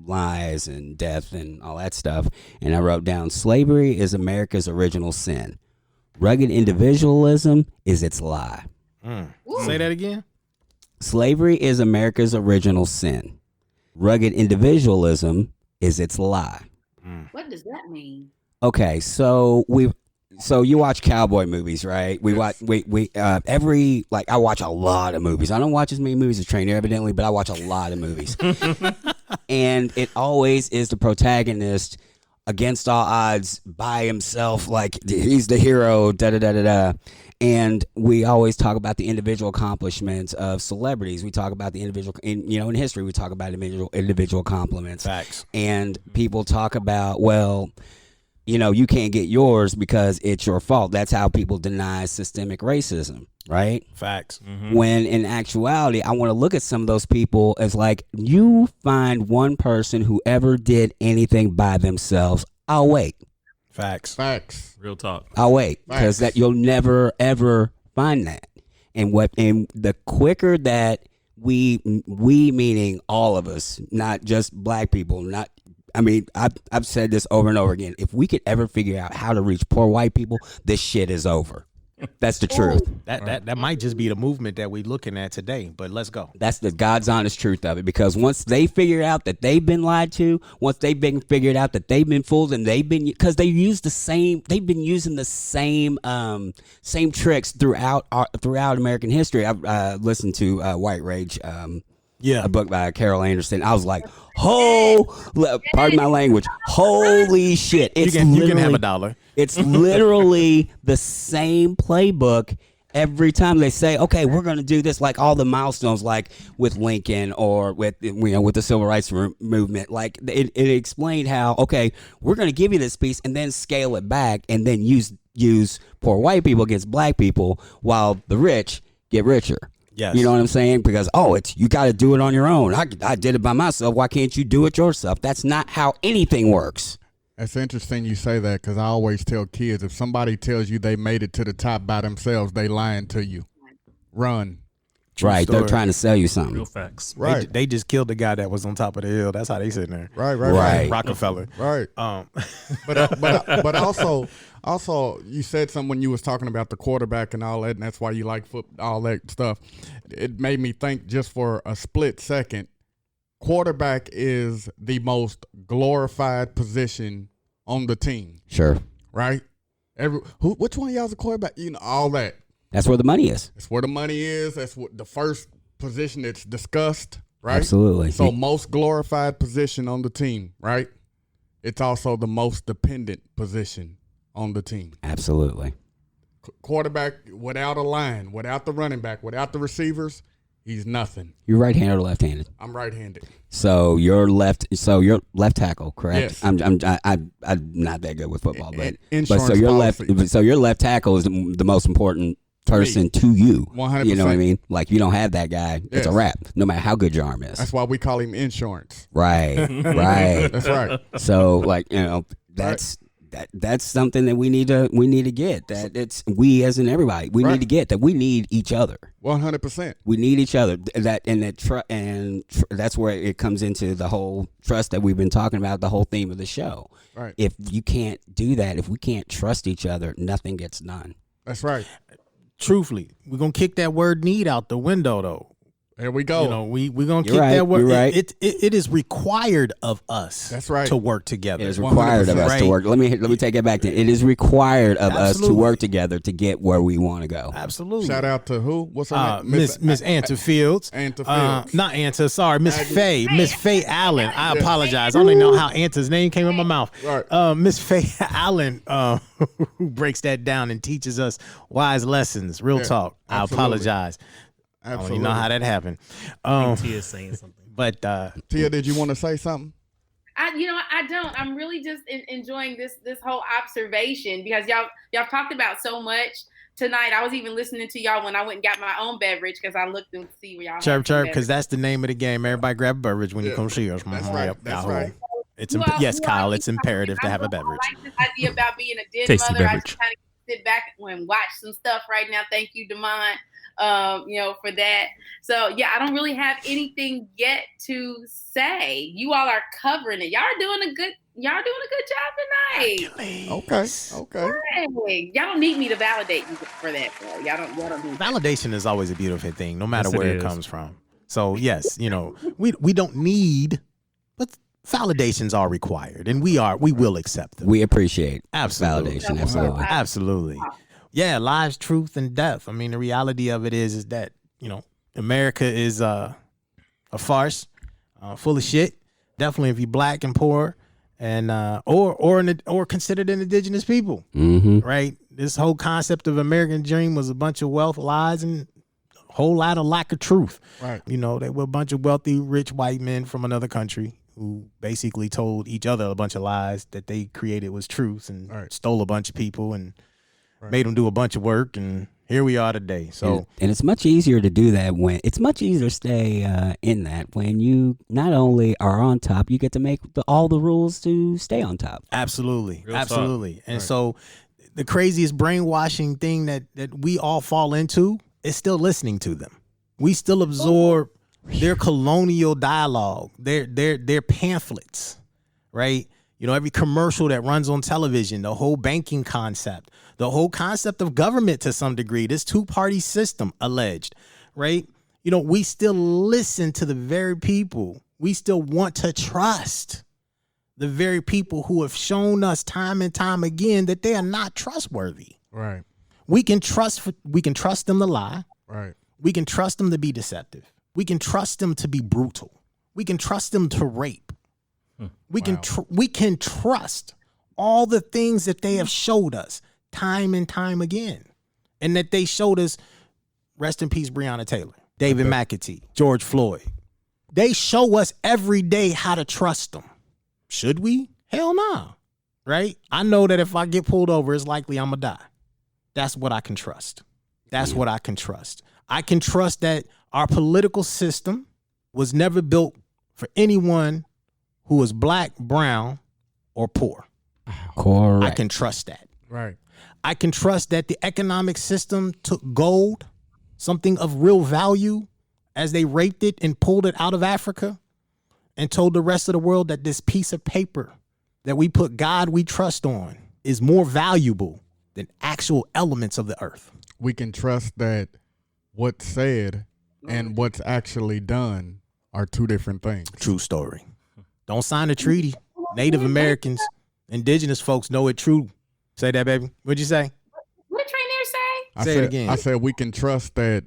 lies and death and all that stuff. And I wrote down, slavery is America's original sin. Rugged individualism is its lie. Say that again. Slavery is America's original sin. Rugged individualism is its lie. What does that mean? Okay, so you watch cowboy movies, right? I watch a lot of movies. I don't watch as many movies as Tranere, evidently, but I watch a lot of movies. And it always is the protagonist against all odds by himself, like he's the hero, da-da-da-da-da. And we always talk about the individual accomplishments of celebrities. We talk about the individual, in history, we talk about individual accomplishments. Facts. And people talk about, well, you can't get yours because it's your fault. That's how people deny systemic racism, right? Facts. When in actuality, I want to look at some of those people as like, you find one person who ever did anything by themselves, I'll wait. Facts. Real talk. I'll wait, because that you'll never ever find that. And the quicker that we meaning all of us, not just black people, I've said this over and over again. If we could ever figure out how to reach poor white people, this shit is over. That's the truth. That might just be the movement that we're looking at today, but let's go. That's the God's honest truth of it, because once they figure out that they've been lied to, once they've been figured out that they've been fooled, and they've been using the same tricks throughout American history. I've listened to White Rage, a book by Carol Anderson. I was like, pardon my language, holy shit. You can have $1. It's literally the same playbook every time they say, okay, we're going to do this, like all the milestones, like with Lincoln or with the Civil Rights Movement. Like it explained how, okay, we're going to give you this piece and then scale it back and then use poor white people against black people while the rich get richer. Yes. You know what I'm saying? Because, you got to do it on your own. I did it by myself. Why can't you do it yourself? That's not how anything works. It's interesting you say that, because I always tell kids, if somebody tells you they made it to the top by themselves, they lying to you. Run. Right. They're trying to sell you something. Real facts. Right. They just killed the guy that was on top of the hill. That's how they sitting there. Right. Rockefeller. Right. But also you said something when you was talking about the quarterback and all that, and that's why you like all that stuff. It made me think just for a split second. Quarterback is the most glorified position on the team. Sure. Right? Which one of y'all's a quarterback? All that. That's where the money is. That's where the money is. That's what the first position that's discussed, right? Absolutely. So most glorified position on the team, right? It's also the most dependent position on the team. Absolutely. Quarterback without a line, without the running back, without the receivers, he's nothing. You're right-handed or left-handed? I'm right-handed. So you're left tackle, correct? Yes. I'm not that good with football, but Insurance so your policy. your left tackle is the most important person to you. 100%. You know what I mean? Like, you don't have that guy, it's a wrap, no matter how good your arm is. That's why we call him insurance. Right. Right. That's right. So, like, that's something that we need to get. That it's we as in everybody. We need to get that we need each other. 100%. We need each other. That's where it comes into the whole trust that we've been talking about. The whole theme of the show. Right. If you can't do that, if we can't trust each other, nothing gets done. That's right. Truthfully, we're gonna kick that word need out the window though. There we go. We're gonna kick right, that word. You're right. It is required of us. That's right. To work together. It is required of us to work. Let me take it back to it is required of us to work together to get where we want to go. Absolutely. Shout out to who? What's her name? Miss Anta Fields. Anta Fields. Not Anta, sorry, Miss Faye. Miss Faye Allen. I apologize. I don't even know how Anta's name came in my mouth. Right. Miss Faye Allen, who breaks that down and teaches us wise lessons. Real talk. Absolutely. I apologize. Absolutely. I don't even know how that happened. Teah is saying something. But Teah, did you want to say something? I don't. I'm really just enjoying this whole observation because y'all talked about so much tonight. I was even listening to y'all when I went and got my own beverage because I looked and see where y'all Chirp, had chirp, because that's the name of the game. Everybody grab a beverage when you come see us. That's Mhm. right. Yep, That's Yahoo. right. It's yes, Kyle. It's imperative to have a beverage. I like this idea about being a den Tasty mother. beverage. I just kind of sit back and watch some stuff right now. Thank you, Damon, for that. So yeah, I don't really have anything yet to say. You all are covering it. Y'all are doing a good job tonight. Okay. Hey, y'all don't need me to validate you for that, bro. Y'all don't need Validation is always a beautiful thing, no matter Yes, it where it is. comes from. So yes, we don't need, but validations are required, and we will accept them. We appreciate Absolutely. validation. Absolutely. Absolutely. Yeah, lives, truth, and death. I mean, the reality of it is that, America is a farce, full of shit. Definitely if you're black and poor and or considered an indigenous people, Mm-hmm. right? This whole concept of American dream was a bunch of wealth, lies, and a whole lot of lack of truth. Right. They were a bunch of wealthy, rich white men from another country who basically told each other a bunch of lies that they created was truth and Right. stole a bunch of people and Right. made them do a bunch of work. And here we are today. So And it's much easier to do that it's much easier to stay in that when you not only are on top, you get to make all the rules to stay on top. absolutely, Real absolutely. And Right. so the craziest brainwashing thing that we all fall into is still listening to them. We still absorb their colonial dialogue, their pamphlets, right? Every commercial that runs on television, the whole banking concept, the whole concept of government to some degree, this two-party system alleged, right? We still listen to the very people we still want to trust, the very people who have shown us time and time again that they are not trustworthy. Right. We can trust them to lie. Right. We can trust them to be deceptive. We can trust them to be brutal. We can trust them to rape. We can trust all the things that they have showed us time and time again, and that they showed us. Rest in peace, Breonna Taylor, David McAtee, George Floyd. They show us every day how to trust them. Should we? Hell no. Right? I know that if I get pulled over, it's likely I'm gonna die. That's what I can trust. That's what I can trust. I can trust that our political system was never built for anyone who is black, brown, or poor. Correct. I can trust that. Right. I can trust that the economic system took gold, something of real value, as they raped it and pulled it out of Africa and told the rest of the world that this piece of paper that we put God we trust on is more valuable than actual elements of the earth. We can trust that what's said and what's actually done are two different things. True story. Don't sign a treaty. Native Americans, indigenous folks know it true. Say that, baby. What'd you say? What did Tranere say? Say it again. I said we can trust that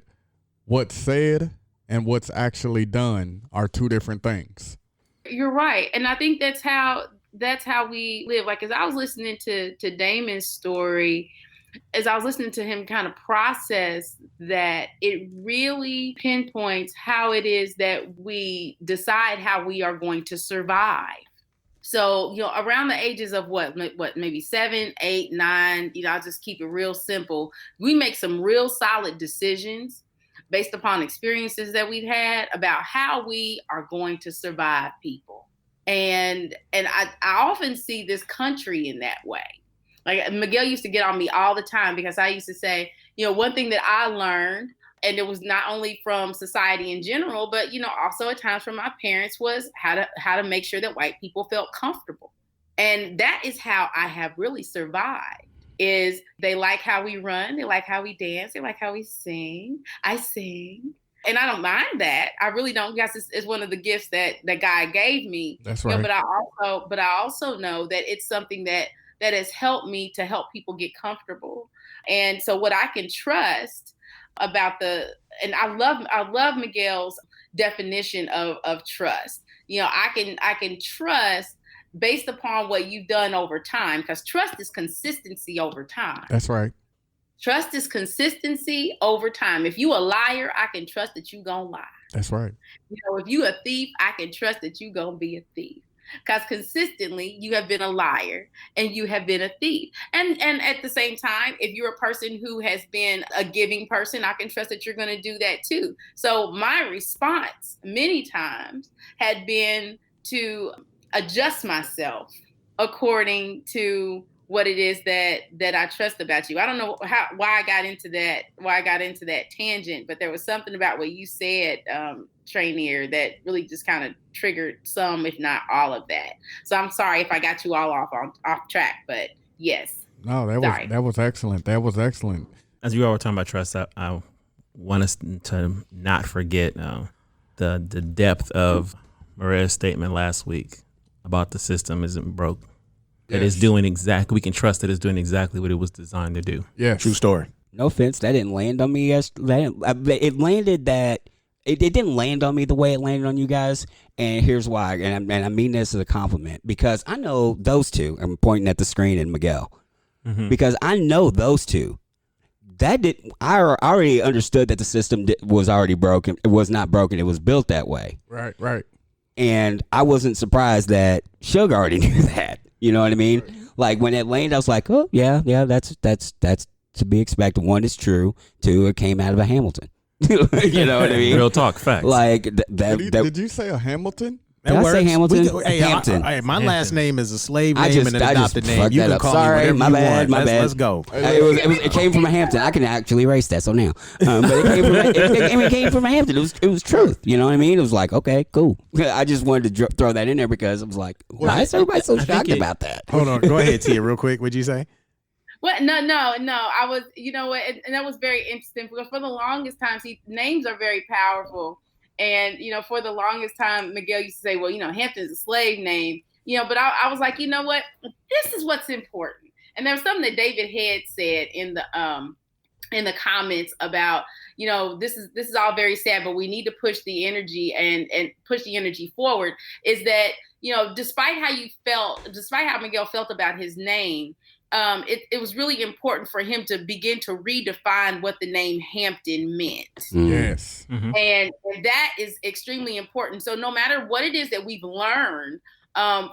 what's said and what's actually done are two different things. You're right, and I think that's how we live. Like as I was listening to Damon's story, as I was listening to him kind of process that, it really pinpoints how it is that we decide how we are going to survive. So, around the ages of what maybe 7, 8, 9, I'll just keep it real simple. We make some real solid decisions based upon experiences that we've had about how we are going to survive people. And I often see this country in that way. Like Miguel used to get on me all the time because I used to say, one thing that I learned, and it was not only from society in general, but, also at times from my parents, was how to make sure that white people felt comfortable. And that is how I have really survived. Is they like how we run, they like how we dance, they like how we sing. I sing. And I don't mind that. I really don't. Guess it's one of the gifts that God gave me. That's right. But I also know that it's something that has helped me to help people get comfortable. And so what I can trust about and I love Miguel's definition of trust. I can trust based upon what you've done over time, because trust is consistency over time. That's right. Trust is consistency over time. If you a liar, I can trust that you gonna lie. That's right. If you a thief, I can trust that you gonna be a thief. because consistently you have been a liar and you have been a thief. And at the same time, if you're a person who has been a giving person, I can trust that you're going to do that too. So my response many times had been to adjust myself according to what it is that I trust about you. I don't know why I got into that tangent, but there was something about what you said, Tranere, that really just kind of triggered some, if not all of that. So I'm sorry if I got you all off track, but yes. No, that was excellent. That was excellent. As you all were talking about trust, I want us to not forget the depth of Maria's statement last week about the system isn't broke. It is doing we can trust that it's doing exactly what it was designed to do. Yeah, true story. No offense, that didn't land on me. It didn't land on me the way it landed on you guys, and here's why. And I mean this as a compliment, because I know those two. I'm pointing at the screen and Miguel, because I know those two. I already understood that the system was already broken. It was not broken. It was built that way. Right. And I wasn't surprised that Suge already knew that. You know what I mean? Like when it landed, I was like, oh yeah, that's to be expected. One, is true. Two, it came out of a Hamilton. You know what I mean? Real talk, facts. Like did you say a Hamilton? Did I say Hamilton? Hampton. My last name is a slave name and an adopted name. You can call Sorry, me my whatever you bad, want. my bad. Let's go. It came from a Hampton. I can actually erase that. So now, but it came from a Hampton. It was truth. You know what I mean? It was like, okay, cool. I just wanted to throw that in there because I was like, why is everybody so shocked about that? Hold on, go ahead, Teah, real quick. What'd you say? Well, no. I was, you know what, and that was very interesting because for the longest time, names are very powerful. And, you know, for the longest time, Miguel used to say, well, you know, Hampton is a slave name, you know, but I was like, you know what, this is what's important. And there was something that David Head said in the comments about, you know, this is all very sad, but we need to push the energy and push the energy forward, is that, you know, despite how Miguel felt about his name, it was really important for him to begin to redefine what the name Hampton meant. Yes. Mm-hmm. And that is extremely important. So no matter what it is that we've learned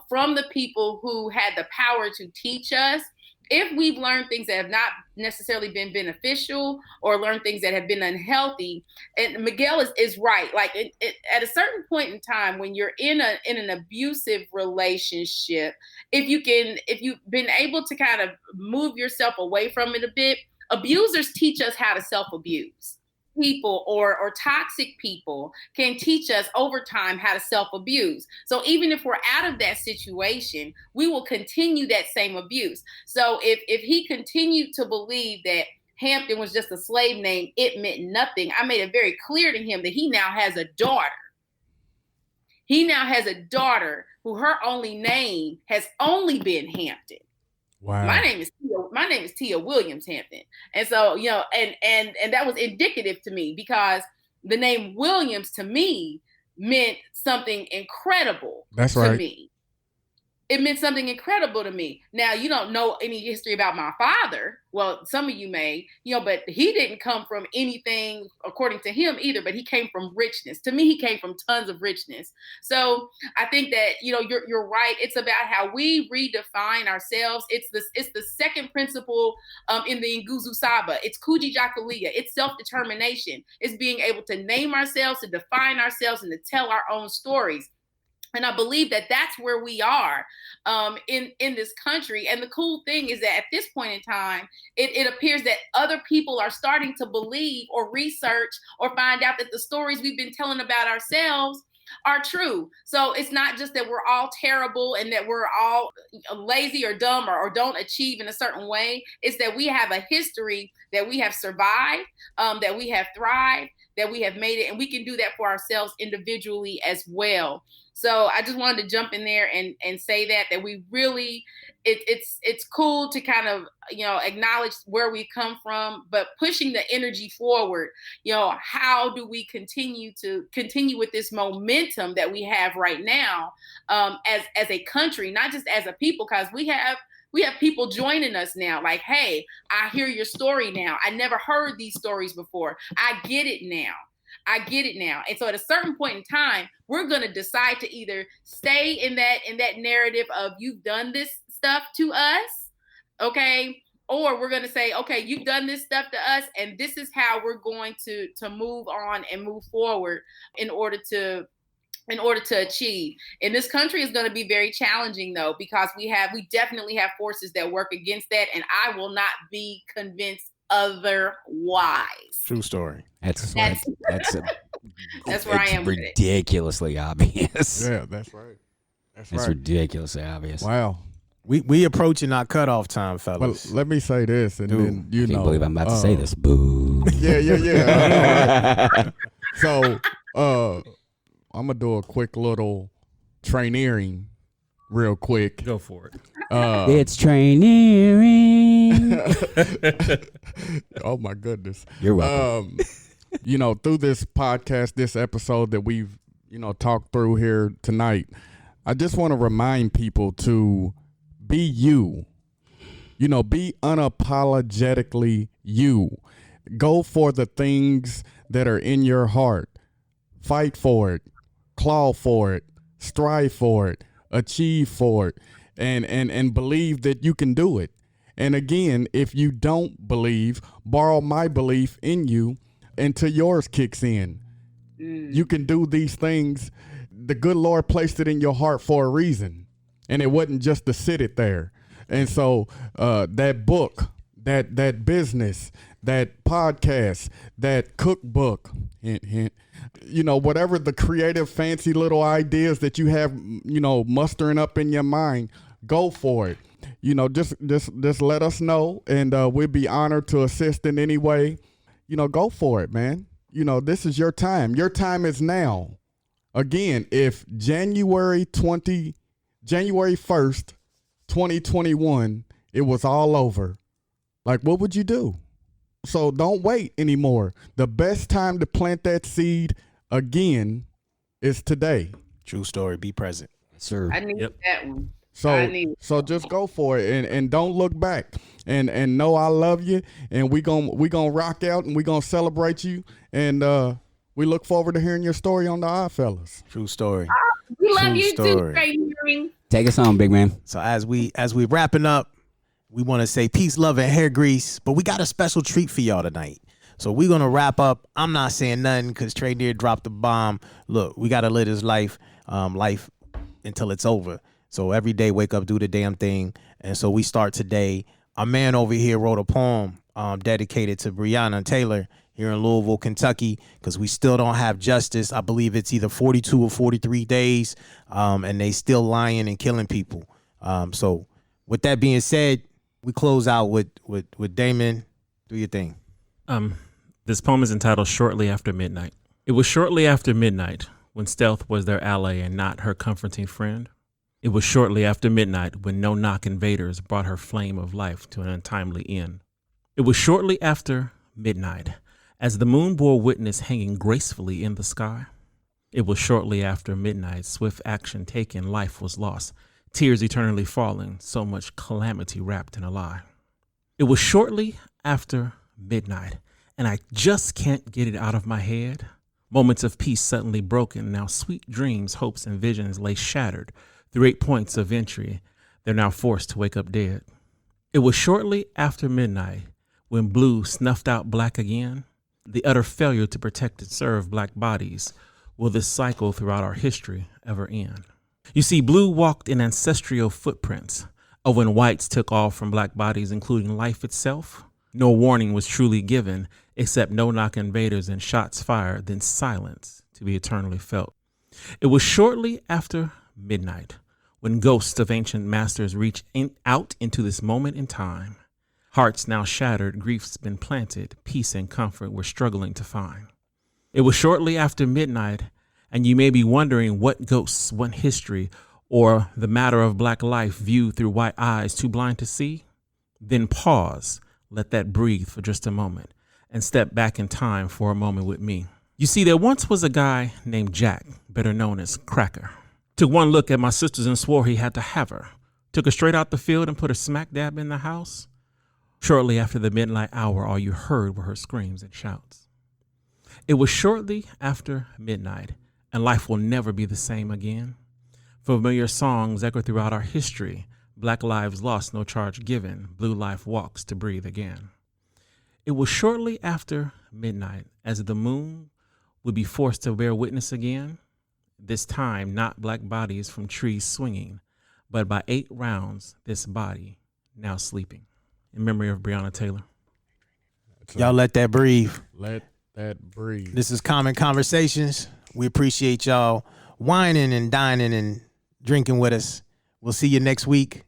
from the people who had the power to teach us, if we've learned things that have not necessarily been beneficial or learned things that have been unhealthy, and Miguel is right. Like at a certain point in time, when you're in an abusive relationship, if you've been able to kind of move yourself away from it a bit, abusers teach us how to self-abuse. People or toxic people can teach us over time how to self-abuse. So even if we're out of that situation, we will continue that same abuse. So if he continued to believe that Hampton was just a slave name, it meant nothing, I made it very clear to him that he now has a daughter. He now has a daughter who her only name has only been Hampton. Wow. My name is Teah Williams-Hampton. And so, you know, and that was indicative to me because the name Williams to me meant something incredible to me. It meant something incredible to me. Now, you don't know any history about my father. Well, some of you may, you know, but he didn't come from anything according to him either, but he came from richness. To me, he came from tons of richness. So I think that, you know, you're right. It's about how we redefine ourselves. It's the second principle in the Nguzo Saba. It's Kujichagulia. It's self-determination. It's being able to name ourselves, to define ourselves, and to tell our own stories. And I believe that that's where we are in this country. And the cool thing is that at this point in time, it appears that other people are starting to believe or research or find out that the stories we've been telling about ourselves are true. So it's not just that we're all terrible and that we're all lazy or dumb or don't achieve in a certain way. It's that we have a history that we have survived, that we have thrived, that we have made it, and we can do that for ourselves individually as well. So I just wanted to jump in there and say that we really, it's cool to kind of, you know, acknowledge where we've come from, but pushing the energy forward, you know, how do we continue with this momentum that we have right now as a country, not just as a people, because we have people joining us now. Like, hey, I hear your story now. I never heard these stories before. I get it now. I get it now. And so at a certain point in time, we're going to decide to either stay in that narrative of you've done this stuff to us, okay? Or we're going to say, okay, you've done this stuff to us, and this is how we're going to move on and move forward in order to achieve. And this country is going to be very challenging, though, because we definitely have forces that work against that, and I will not be convinced otherwise. True story. That's where I am with it. Ridiculously obvious. Yeah, that's right. It's ridiculously obvious. Wow. We approaching our cutoff time, fellas. Well, let me say this, and then I can't believe I'm about to say this. Boo. Yeah. Right. So, I'm gonna do a quick little traineering, real quick. Go for it. It's traineering. Oh my goodness. You're welcome. Through this podcast, this episode that we've talked through here tonight, I just want to remind people to be you. Be unapologetically you. Go for the things that are in your heart. Fight for it. Claw for it. Strive for it. Achieve for it. And believe that you can do it. And again, if you don't believe, borrow my belief in you until yours kicks in. You can do these things. The good Lord placed it in your heart for a reason. And it wasn't just to sit it there. And so that book, that business, that podcast, that cookbook, hint, hint, whatever the creative, fancy little ideas that you have, mustering up in your mind, go for it. Just let us know, and we'd be honored to assist in any way. Go for it, man. This is your time. Your time is now. Again, if January 1st, 2021, it was all over, like, what would you do? So don't wait anymore. The best time to plant that seed again is today. True story. Be present. Sir. I need that one. So just go for it and don't look back and know I love you, and we gonna rock out, and we gonna celebrate you, and we look forward to hearing your story on the Odd Fellas. True story. We love True you story. too, Trey. Take us home, big man. So as we wrapping up, we want to say peace, love, and hair grease, but we got a special treat for y'all tonight. So we're gonna wrap up. I'm not saying nothing because Tranere dropped the bomb. Look, we gotta live this life until it's over. So every day, wake up, do the damn thing. And so we start today. Our man over here wrote a poem dedicated to Breonna Taylor here in Louisville, Kentucky, because we still don't have justice. I believe it's either 42 or 43 days, and they still lying and killing people. So with that being said, we close out with Damon. Do your thing. This poem is entitled Shortly After Midnight. It was shortly after midnight when stealth was their ally and not her comforting friend. It was shortly after midnight when no-knock invaders brought her flame of life to an untimely end. It was shortly after midnight, as the moon bore witness hanging gracefully in the sky. It was shortly after midnight, swift action taken, life was lost, tears eternally falling, so much calamity wrapped in a lie. It was shortly after midnight, and I just can't get it out of my head. Moments of peace suddenly broken, now sweet dreams, hopes, and visions lay shattered. Through 8 points of entry, they're now forced to wake up dead. It was shortly after midnight when blue snuffed out black again. The utter failure to protect and serve black bodies. Will this cycle throughout our history ever end? You see, blue walked in ancestral footprints of when whites took off from black bodies, including life itself. No warning was truly given, except no-knock invaders and shots fired, then silence to be eternally felt. It was shortly after midnight when ghosts of ancient masters reach out into this moment in time. Hearts now shattered, grief's been planted, peace and comfort we're struggling to find. It was shortly after midnight, and you may be wondering what ghosts, what history, or the matter of black life viewed through white eyes too blind to see. Then pause, let that breathe for just a moment, and step back in time for a moment with me. You see, there once was a guy named Jack, better known as Cracker. Took one look at my sisters and swore he had to have her. Took her straight out the field and put her smack dab in the house. Shortly after the midnight hour, all you heard were her screams and shouts. It was shortly after midnight, and life will never be the same again. Familiar songs echo throughout our history. Black lives lost, no charge given. Blue life walks to breathe again. It was shortly after midnight, as the moon would be forced to bear witness again. This time, not black bodies from trees swinging, but by 8 rounds, this body now sleeping. In memory of Breonna Taylor. Y'all let that breathe. Let that breathe. This is Common Conversations. We appreciate y'all whining and dining and drinking with us. We'll see you next week.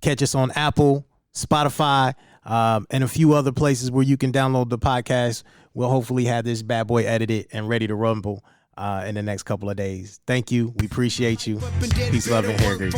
Catch us on Apple, Spotify, and a few other places where you can download the podcast. We'll hopefully have this bad boy edited and ready to rumble in the next couple of days. Thank you. We appreciate you. Peace, love, and hair grease.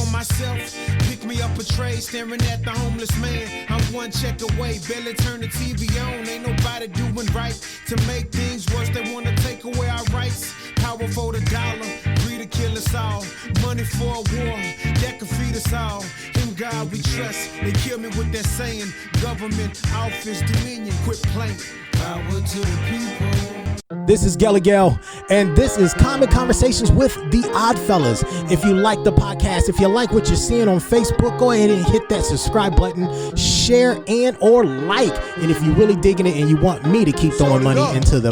Pick me up a tray, staring at the homeless man. I'm one check away, barely turn the TV on. Ain't nobody doing right to make things worse. They want to take away our rights. Power for the dollar, greed to kill us all. Money for a war that could feed us all. In God we trust. They kill me with that saying, government, office, dominion, quit playing. Power to the people. This is Gelligel, and this is Common Conversations with the Oddfellas. If you like the podcast, if you like what you're seeing on Facebook, go ahead and hit that subscribe button, share and or like. And if you're really digging it and you want me to keep throwing money into the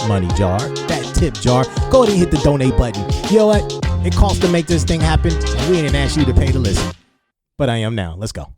money jar, that tip jar, go ahead and hit the donate button. You know what? It costs to make this thing happen, and we didn't ask you to pay to listen. But I am now. Let's go.